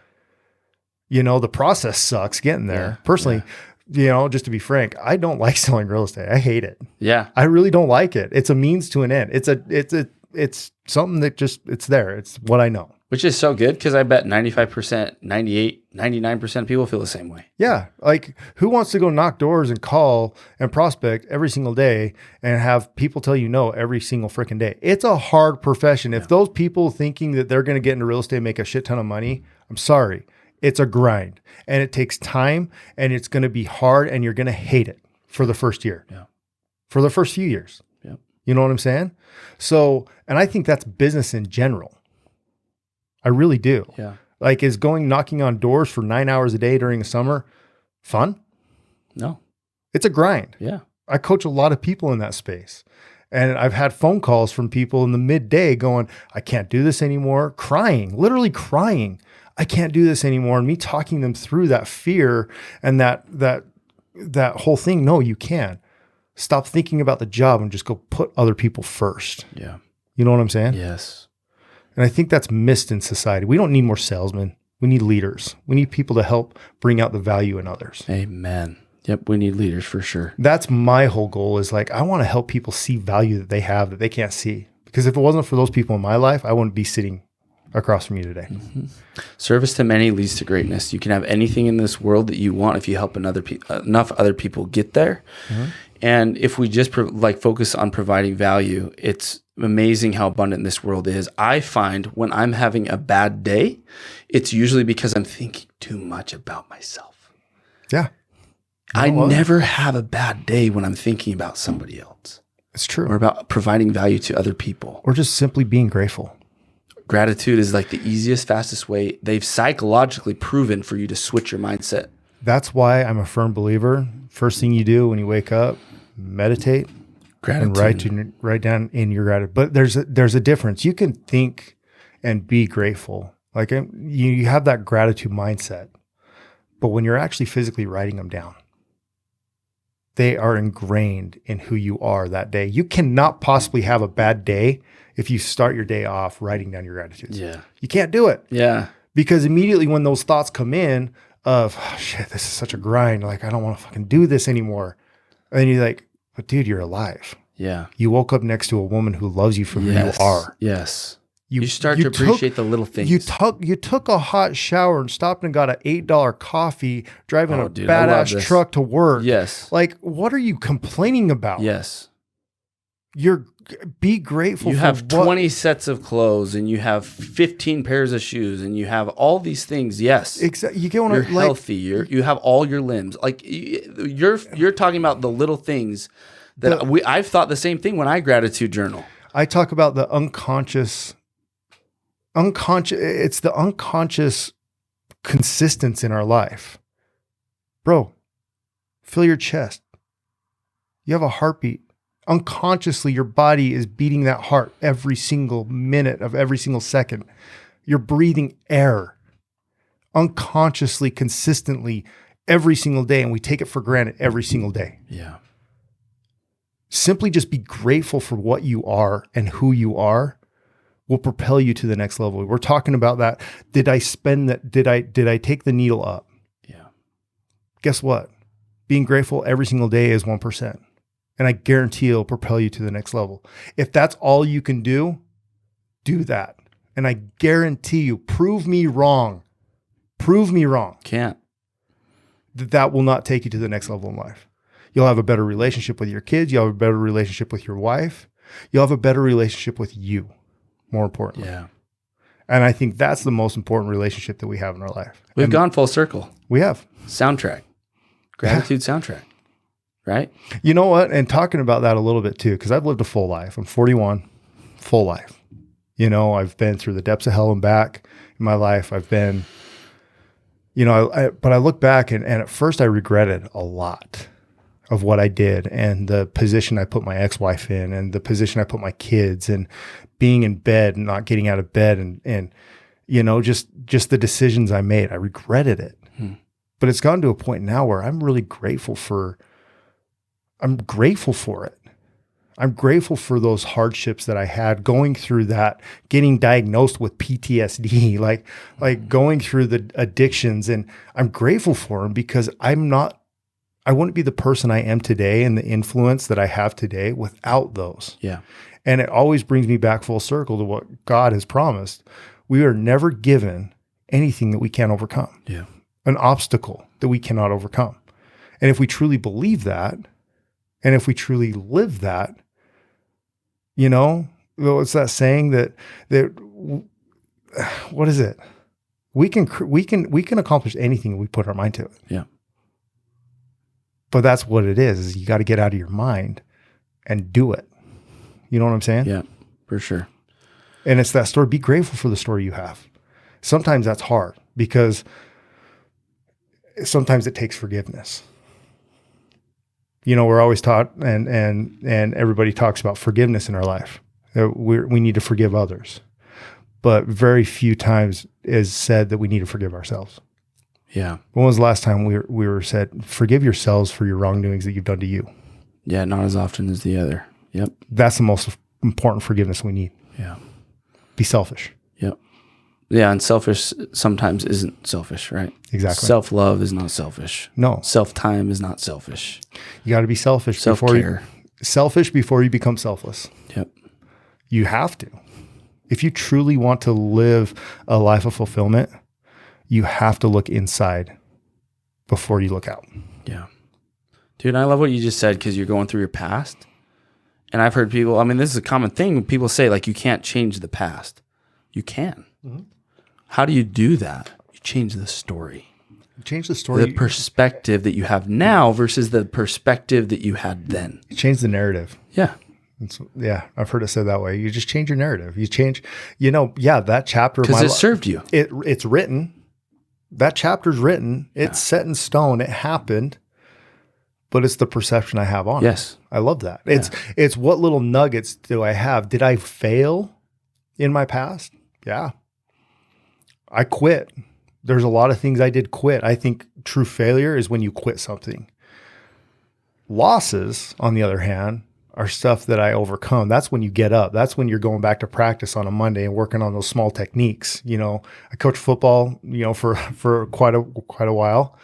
The process sucks getting there. Yeah. Personally, just to be frank, I don't like selling real estate. I hate it. Yeah. I really don't like it. It's a means to an end. It's something that it's there. It's what I know. Which is so good because I bet 95%, 98, 99% of people feel the same way. Yeah. Like who wants to go knock doors and call and prospect every single day and have people tell you no every single freaking day? It's a hard profession. If those people thinking that they're going to get into real estate and make a shit ton of money, I'm sorry. It's a grind and it takes time and it's going to be hard and you're going to hate it for the first year. Yeah. For the first few years. Yeah. You know what I'm saying? So, and I think that's business in general. I really do. Yeah. Like, is knocking on doors for 9 hours a day during the summer fun? No. It's a grind. Yeah. I coach a lot of people in that space. And I've had phone calls from people in the midday going, I can't do this anymore, crying, literally crying. I can't do this anymore. And me talking them through that fear and that whole thing. No, you can. Stop thinking about the job and just go put other people first. Yeah. You know what I'm saying? Yes. And I think that's missed in society. We don't need more salesmen. We need leaders. We need people to help bring out the value in others. Amen. Yep. We need leaders for sure. That's my whole goal is like, I want to help people see value that they have that they can't see, Because if it wasn't for those people in my life, I wouldn't be sitting across from you today. Mm-hmm. Service to many leads to greatness. You can have anything in this world that you want if you help enough other people get there. Mm-hmm. And if we just focus on providing value, it's amazing how abundant this world is. I find when I'm having a bad day, it's usually because I'm thinking too much about myself. Yeah. I never have a bad day when I'm thinking about somebody else. It's true. Or about providing value to other people. Or just simply being grateful. Gratitude is like the easiest, fastest way. They've psychologically proven for you to switch your mindset. That's why I'm a firm believer. First thing you do when you wake up, meditate. Gratitude. And write down in your gratitude. But there's a difference. You can think and be grateful. Like you have that gratitude mindset. But when you're actually physically writing them down, they are ingrained in who you are that day. You cannot possibly have a bad day if you start your day off writing down your gratitudes. Yeah. You can't do it. Yeah. Because immediately when those thoughts come in of, oh, shit, this is such a grind. Like, I don't want to fucking do this anymore. And then you're like, but dude, you're alive. Yeah. You woke up next to a woman who loves you for who you are. Yes. You start to appreciate the little things. You took a hot shower and stopped and got an $8 coffee, driving a badass truck to work. Yes. Like, what are you complaining about? Yes. Be grateful. You have 20 sets of clothes and you have 15 pairs of shoes and you have all these things. Yes. Exactly. You're healthy. You have all your limbs. Like you're talking about the little things that I've thought the same thing when I gratitude journal. I talk about the unconscious, it's the unconscious consistence in our life. Bro, feel your chest. You have a heartbeat. Unconsciously, your body is beating that heart every single minute of every single second. You're breathing air unconsciously, consistently every single day, and we take it for granted every single day. Yeah. Simply just be grateful for what you are and who you are will propel you to the next level. We're talking about that. Did I take the needle up? Yeah. Guess what? Being grateful every single day is 1%. And I guarantee it'll propel you to the next level. If that's all you can do that. And I guarantee you, prove me wrong. Can't. That will not take you to the next level in life. You'll have a better relationship with your kids. You'll have a better relationship with your wife. You'll have a better relationship with you, more importantly. Yeah. And I think that's the most important relationship that we have in our life. We've gone full circle. We have. Soundtrack. Gratitude soundtrack. Right? You know what? And talking about that a little bit too, because I've lived a full life. I'm 41, full life. You know, I've been through the depths of hell and back in my life. I've been, you know, but I look back and at first I regretted a lot of what I did and the position I put my ex-wife in and the position I put my kids and being in bed and not getting out of bed and you know, just the decisions I made. I regretted it. But it's gotten to a point now where I'm really grateful for it. I'm grateful for those hardships that I had going through that, getting diagnosed with PTSD, like going through the addictions. And I'm grateful for them because I wouldn't be the person I am today and the influence that I have today without those. Yeah. And it always brings me back full circle to what God has promised. We are never given anything that we can't overcome. Yeah. An obstacle that we cannot overcome. And if we truly believe that, and if we truly live that, you know, what's that saying that what is it? We can accomplish anything we put our mind to it. Yeah. But that's what it is you got to get out of your mind and do it. You know what I'm saying? Yeah, for sure. And it's that story. Be grateful for the story you have. Sometimes that's hard because sometimes it takes forgiveness. You know, we're always taught and everybody talks about forgiveness in our life. We need to forgive others. But very few times is said that we need to forgive ourselves. Yeah. When was the last time we were said, forgive yourselves for your wrongdoings that you've done to you? Yeah, not as often as the other. Yep. That's the most important forgiveness we need. Yeah. Be selfish. Yep. Yeah, and selfish sometimes isn't selfish, right? Exactly. Self-love is not selfish. No. Self-time is not selfish. You got to be selfish. Self-care. Selfish before you become selfless. Yep. You have to. If you truly want to live a life of fulfillment, you have to look inside before you look out. Yeah. Dude, I love what you just said, because you're going through your past. And I've heard people, I mean, this is a common thing when people say, like, you can't change the past. You can. Mm-hmm. How do you do that? You change the story. You change the story. The perspective that you have now versus the perspective that you had then. You change the narrative. Yeah. Yeah, I've heard it said that way. You just change your narrative. You change, that chapter. Because it served you. It's written. That chapter's written. It's set in stone. It happened. But it's the perception I have on it. Yes. I love that. It's what little nuggets do I have? Did I fail in my past? Yeah. I quit. There's a lot of things I did quit. I think true failure is when you quit something. Losses, on the other hand, are stuff that I overcome. That's when you get up. That's when you're going back to practice on a Monday and working on those small techniques. I coached football, for quite a while,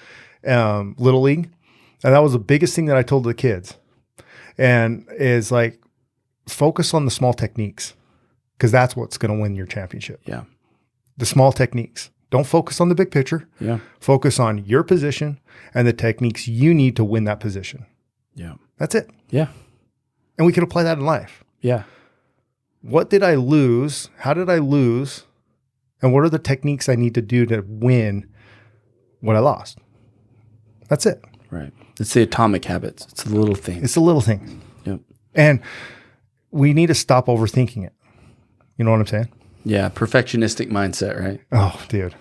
Little League. And that was the biggest thing that I told the kids, and is like, focus on the small techniques, because that's what's going to win your championship. Yeah. The small techniques. Don't focus on the big picture. Yeah. Focus on your position and the techniques you need to win that position. Yeah. That's it. Yeah. And we can apply that in life. Yeah. What did I lose? How did I lose? And what are the techniques I need to do to win what I lost? That's it. Right. It's the atomic habits. It's the little things. It's the little things. Yep. And we need to stop overthinking it. You know what I'm saying? Yeah. Perfectionistic mindset, right? Oh, dude.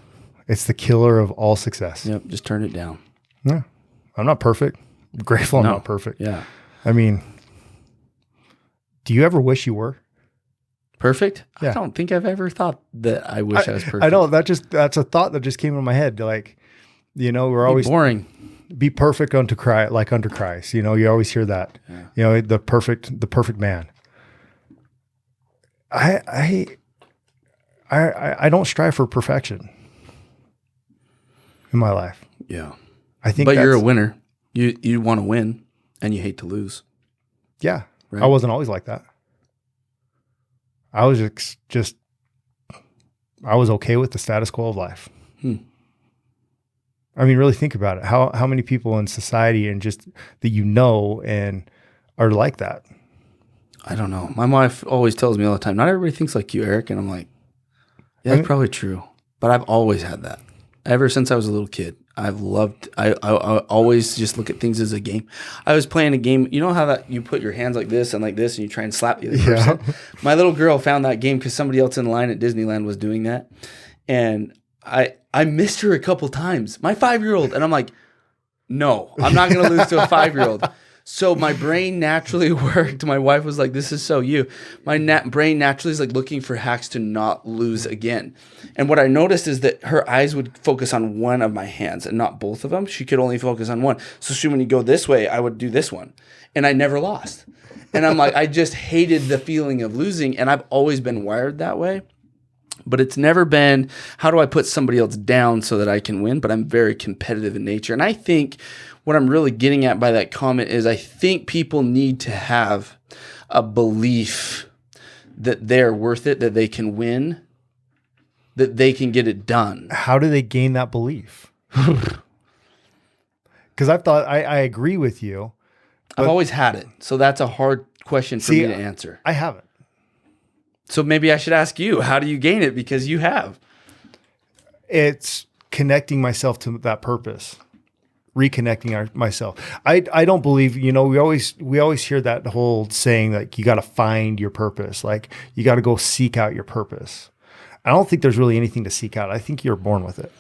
It's the killer of all success. Yep. Just turn it down. Yeah. I'm not perfect. I'm grateful I'm not perfect. Yeah. I mean, do you ever wish you were? Perfect? Yeah. I don't think I've ever thought that I wish I was perfect. I know. That's a thought that just came into my head. Like, we're always boring. Be perfect unto Christ, like unto Christ. You always hear that. Yeah. The perfect man. I don't strive for perfection in my life. Yeah. I think, but you're a winner. You want to win, and you hate to lose. Yeah. Right? I wasn't always like that. I was just I was okay with the status quo of life. I mean, really think about it. How many people in society and just that and are like that? I don't know. My wife always tells me all the time, not everybody thinks like you, Eric. And I'm like, yeah, that's probably true. But I've always had that. Ever since I was a little kid, I always just look at things as a game. I was playing a game. You know how that you put your hands like this, and you try and slap the other person? My little girl found that game because somebody else in line at Disneyland was doing that. And I missed her a couple times. My 5-year-old. And I'm like, no, I'm not going to lose to a 5-year-old. So my brain naturally worked. My wife was like, this is so you. My brain naturally is like looking for hacks to not lose again. And what I noticed is that her eyes would focus on one of my hands and not both of them. She could only focus on one. So when you go this way, I would do this one. And I never lost. And I'm like, I just hated the feeling of losing. And I've always been wired that way. But it's never been, how do I put somebody else down so that I can win? But I'm very competitive in nature. And I think what I'm really getting at by that comment is I think people need to have a belief that they're worth it, that they can win, that they can get it done. How do they gain that belief? Because I've thought, I agree with you. I've always had it. So that's a hard question for me to answer. I haven't. So maybe I should ask you, how do you gain it? Because you have. It's connecting myself to that purpose, reconnecting myself. I don't believe, we always hear that whole saying, like, you got to find your purpose. Like, you got to go seek out your purpose. I don't think there's really anything to seek out. I think you're born with it.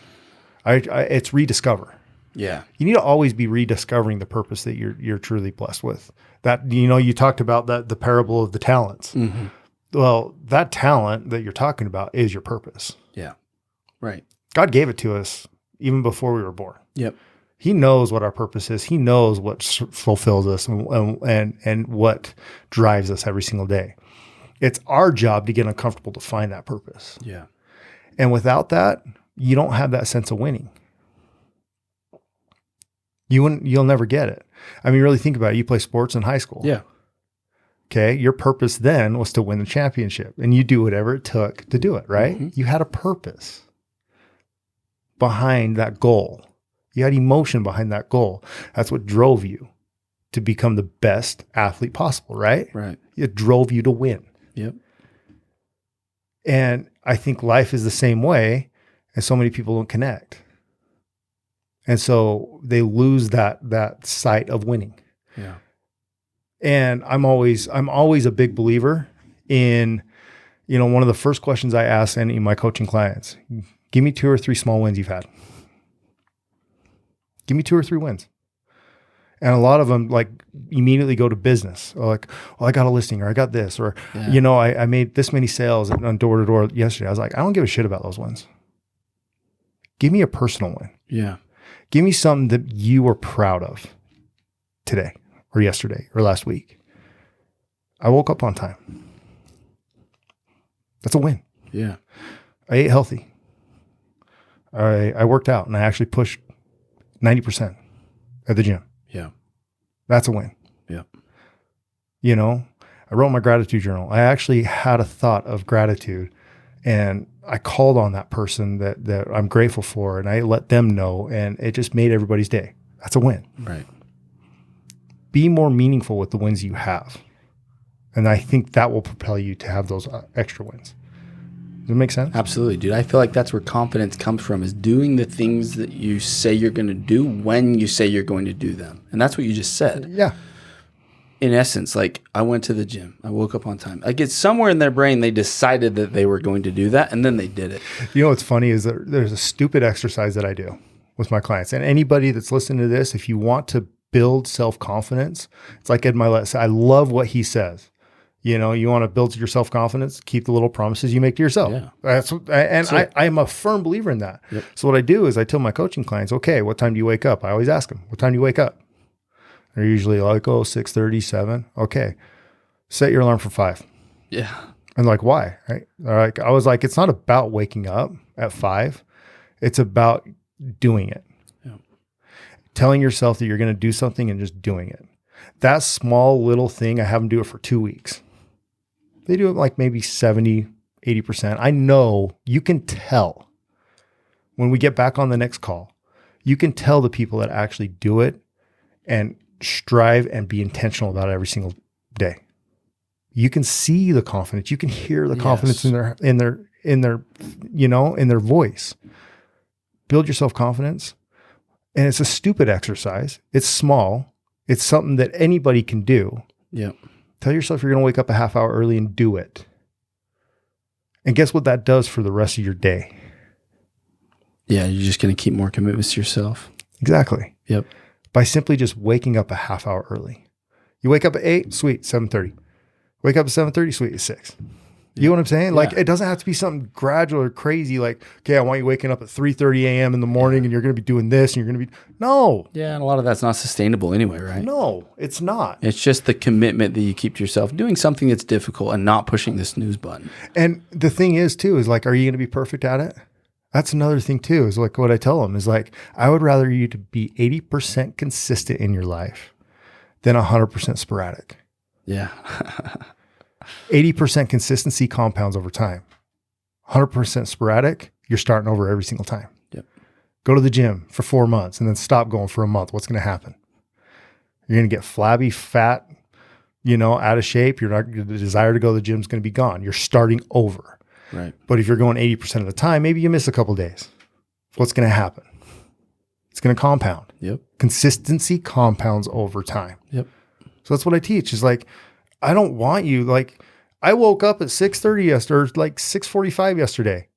It's rediscover. Yeah. You need to always be rediscovering the purpose that you're truly blessed with. That, you talked about the parable of the talents. Mm-hmm. Well, that talent that you're talking about is your purpose. Yeah. Right. God gave it to us even before we were born. Yep. He knows what our purpose is. He knows what fulfills us and what drives us every single day. It's our job to get uncomfortable to find that purpose. Yeah. And without that, you don't have that sense of winning. You'll never get it. I mean, really think about it. You play sports in high school. Yeah. Okay. Your purpose then was to win the championship, and you do whatever it took to do it, right? Mm-hmm. You had a purpose behind that goal. You had emotion behind that goal. That's what drove you to become the best athlete possible, right? Right. It drove you to win. Yep. And I think life is the same way, and so many people don't connect. And so they lose that sight of winning. Yeah. And I'm always a big believer in, one of the first questions I ask any of my coaching clients, give me 2 or 3 small wins you've had. Give me 2 or 3 wins. And a lot of them like immediately go to business, or like, I got a listing, or I got this, or, I made this many sales on door to door yesterday. I was like, I don't give a shit about those wins. Give me a personal win. Yeah. Give me something that you were proud of today or yesterday or last week. I woke up on time. That's a win. Yeah. I ate healthy. I worked out, and I actually pushed 90% at the gym. Yeah. That's a win. Yeah. I wrote my gratitude journal. I actually had a thought of gratitude, and I called on that person that I'm grateful for, and I let them know, and it just made everybody's day. That's a win. Right. Be more meaningful with the wins you have. And I think that will propel you to have those extra wins. Does it make sense? Absolutely, dude. I feel like that's where confidence comes from, is doing the things that you say you're going to do when you say you're going to do them. And that's what you just said. Yeah. In essence, like, I went to the gym. I woke up on time. Like, it's somewhere in their brain they decided that they were going to do that, and then they did it. What's funny is that there's a stupid exercise that I do with my clients. And anybody that's listening to this, if you want to build self-confidence, it's like Ed Milet said. I love what he says. You want to build your self-confidence, keep the little promises you make to yourself. Yeah. I am a firm believer in that. Yep. So what I do is I tell my coaching clients, okay, what time do you wake up? I always ask them, what time do you wake up? They're usually like, 6:30, 7. Okay. Set your alarm for 5. Yeah. I'm like, why? Right? I was like, it's not about waking up at 5. It's about doing it. Yeah. Telling yourself that you're going to do something and just doing it. That small little thing, I have them do it for 2 weeks. They do it like maybe 70, 80%. I know you can tell when we get back on the next call, you can tell the people that actually do it and strive and be intentional about it every single day. You can see the confidence. You can hear the confidence in their voice. Build your self-confidence. And it's a stupid exercise. It's small. It's something that anybody can do. Yeah. Tell yourself you're going to wake up a half hour early and do it. And guess what that does for the rest of your day? Yeah, you're just going to keep more commitments to yourself. Exactly. Yep. By simply just waking up a half hour early. You wake up at 8, sweet, 7:30. Wake up at 7:30, sweet, 6. You know what I'm saying? Yeah. Like, it doesn't have to be something gradual or crazy. Like, okay, I want you waking up at 3:30 a.m. in the morning and you're going to be doing this and you're going to be, no. Yeah, and a lot of that's not sustainable anyway, right? No, it's not. It's just the commitment that you keep to yourself, doing something that's difficult and not pushing the snooze button. And the thing is too, is like, are you going to be perfect at it? That's another thing too, is like what I tell them is like, I would rather you to be 80% consistent in your life than 100% sporadic. Yeah. 80% consistency compounds over time. 100% sporadic, you're starting over every single time. Yep. Go to the gym for 4 months and then stop going for a month. What's going to happen? You're going to get flabby, fat, out of shape. The desire to go to the gym is going to be gone. You're starting over. Right. But if you're going 80% of the time, maybe you miss a couple of days. What's going to happen? It's going to compound. Yep. Consistency compounds over time. Yep. So that's what I teach is like, I don't want you, like, I woke up at 6:30 yesterday, or like 6:45 yesterday.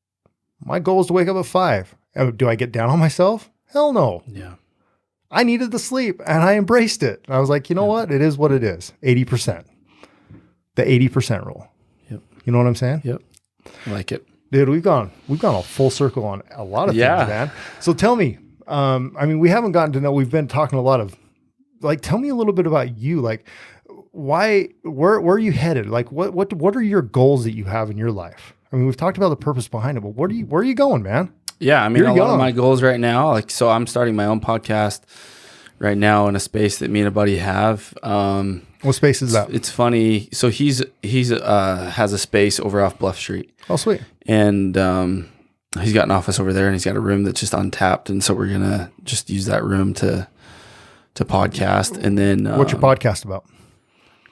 My goal is to wake up at 5. Do I get down on myself? Hell no. Yeah. I needed the sleep and I embraced it. And I was like, you know what? It is what it is. 80%. The 80% rule. Yep. You know what I'm saying? Yep. I like it. Dude, we've gone a full circle on a lot of things, man. So tell me, we haven't gotten to know, we've been talking a lot of, like, tell me a little bit about you. Like, where are you headed? Like, what are your goals that you have in your life? I mean, we've talked about the purpose behind it, but where are you going, man? Yeah. I mean, a lot of my goals right now, like, so I'm starting my own podcast right now in a space that me and a buddy have. What space is that? It's funny. So he's has a space over off Bluff Street. Oh, sweet. And he's got an office over there, and he's got a room that's just untapped. And so we're gonna just use that room to podcast. And then what's your podcast about?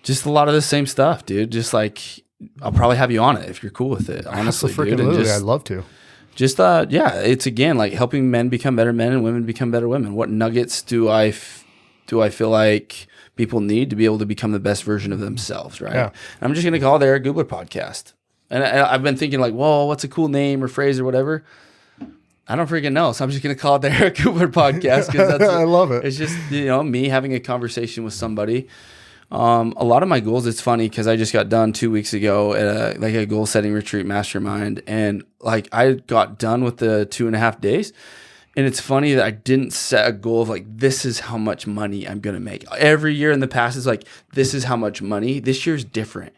Just a lot of the same stuff, dude. Just like I'll probably have you on it if you're cool with it. Honestly, dude. Absolutely, I'd love to. Just it's again like helping men become better men and women become better women. What nuggets do I feel like people need to be able to become the best version of themselves, right? Yeah. I'm just gonna call it the Eric Gubler podcast. And I've been thinking like, whoa, what's a cool name or phrase or whatever? I don't freaking know. So I'm just going to call it the Eric Gubler podcast. I love it. It's just, me having a conversation with somebody. A lot of my goals, it's funny because I just got done 2 weeks ago at a goal setting retreat mastermind. And like I got done with the 2.5 days. And it's funny that I didn't set a goal of like, this is how much money I'm going to make. Every year in the past is like, this is how much money. This year's different.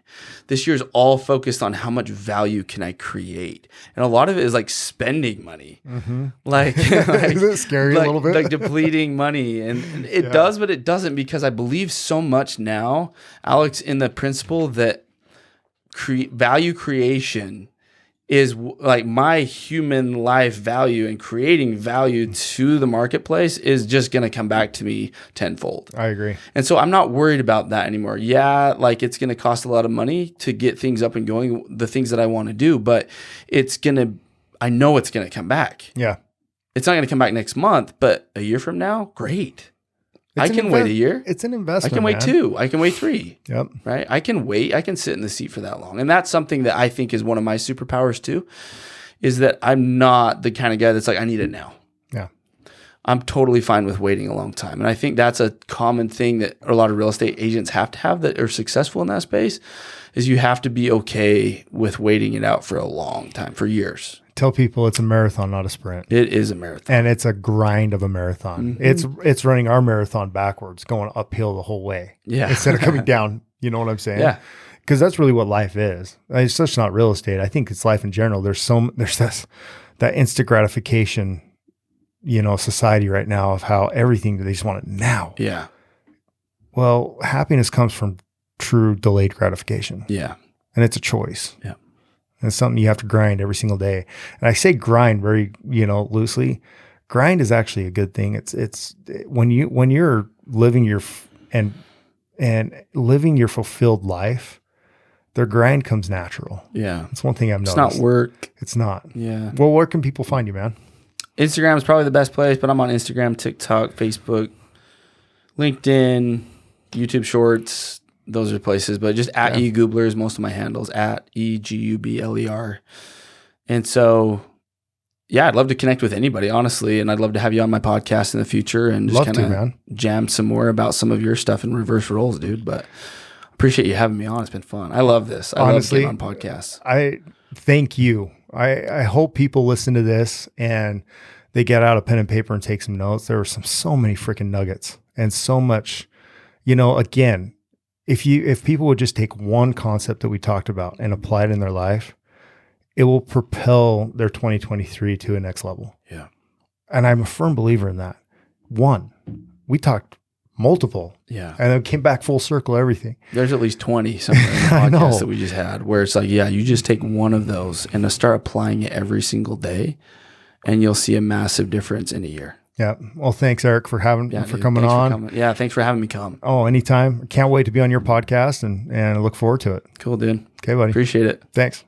This year's all focused on how much value can I create. And a lot of it is like spending money. Mm-hmm. Like, is it scary a little bit? Like depleting money. And it does, but it doesn't, because I believe so much now, Alex, in the principle that value creation is like my human life value, and creating value to the marketplace is just going to come back to me tenfold. I agree. And so I'm not worried about that anymore. Yeah, like it's going to cost a lot of money to get things up and going, the things that I want to do, but I know it's going to come back. Yeah. It's not going to come back next month, but a year from now, great. I can wait a year. It's an investment. I can wait 2. I can wait 3. Yep. Right. I can wait. I can sit in the seat for that long. And that's something that I think is one of my superpowers too, is that I'm not the kind of guy that's like, I need it now. Yeah. I'm totally fine with waiting a long time. And I think that's a common thing that a lot of real estate agents have to have that are successful in that space, is you have to be okay with waiting it out for a long time, for years. Tell people it's a marathon, not a sprint. It is a marathon. And it's a grind of a marathon. Mm-hmm. It's running our marathon backwards, going uphill the whole way. Yeah. Instead of coming down. You know what I'm saying? Yeah. Because that's really what life is. It's just not real estate. I think it's life in general. There's that instant gratification, society right now of how everything, they just want it now. Yeah. Well, happiness comes from true delayed gratification. Yeah. And it's a choice. Yeah. And it's something you have to grind every single day. And I say grind very, loosely. Grind is actually a good thing. It's when you're living your living your fulfilled life, the grind comes natural. Yeah. It's one thing I've noticed. It's not work. It's not. Yeah. Well, where can people find you, man? Instagram is probably the best place, but I'm on Instagram, TikTok, Facebook, LinkedIn, YouTube Shorts. Those are places, but just at eGubler is most of my handles, at EGUBLER. And so, I'd love to connect with anybody, honestly. And I'd love to have you on my podcast in the future and just kind of jam some more about some of your stuff in reverse roles, dude. But appreciate you having me on. It's been fun. I love this. Honestly, love getting on podcasts. I thank you. I hope people listen to this and they get out a pen and paper and take some notes. There were so many freaking nuggets and so much, again, if people would just take one concept that we talked about and apply it in their life, it will propel their 2023 to a next level. Yeah. And I'm a firm believer in that. One, we talked multiple. Yeah. And then came back full circle, everything. There's at least 20 somewhere in the podcast that we just had, where it's like, you just take one of those and start applying it every single day, and you'll see a massive difference in a year. Yeah. Well, thanks, Eric, for coming on. Thanks for having me come. Oh, anytime. Can't wait to be on your podcast and I look forward to it. Cool, dude. Okay, buddy. Appreciate it. Thanks.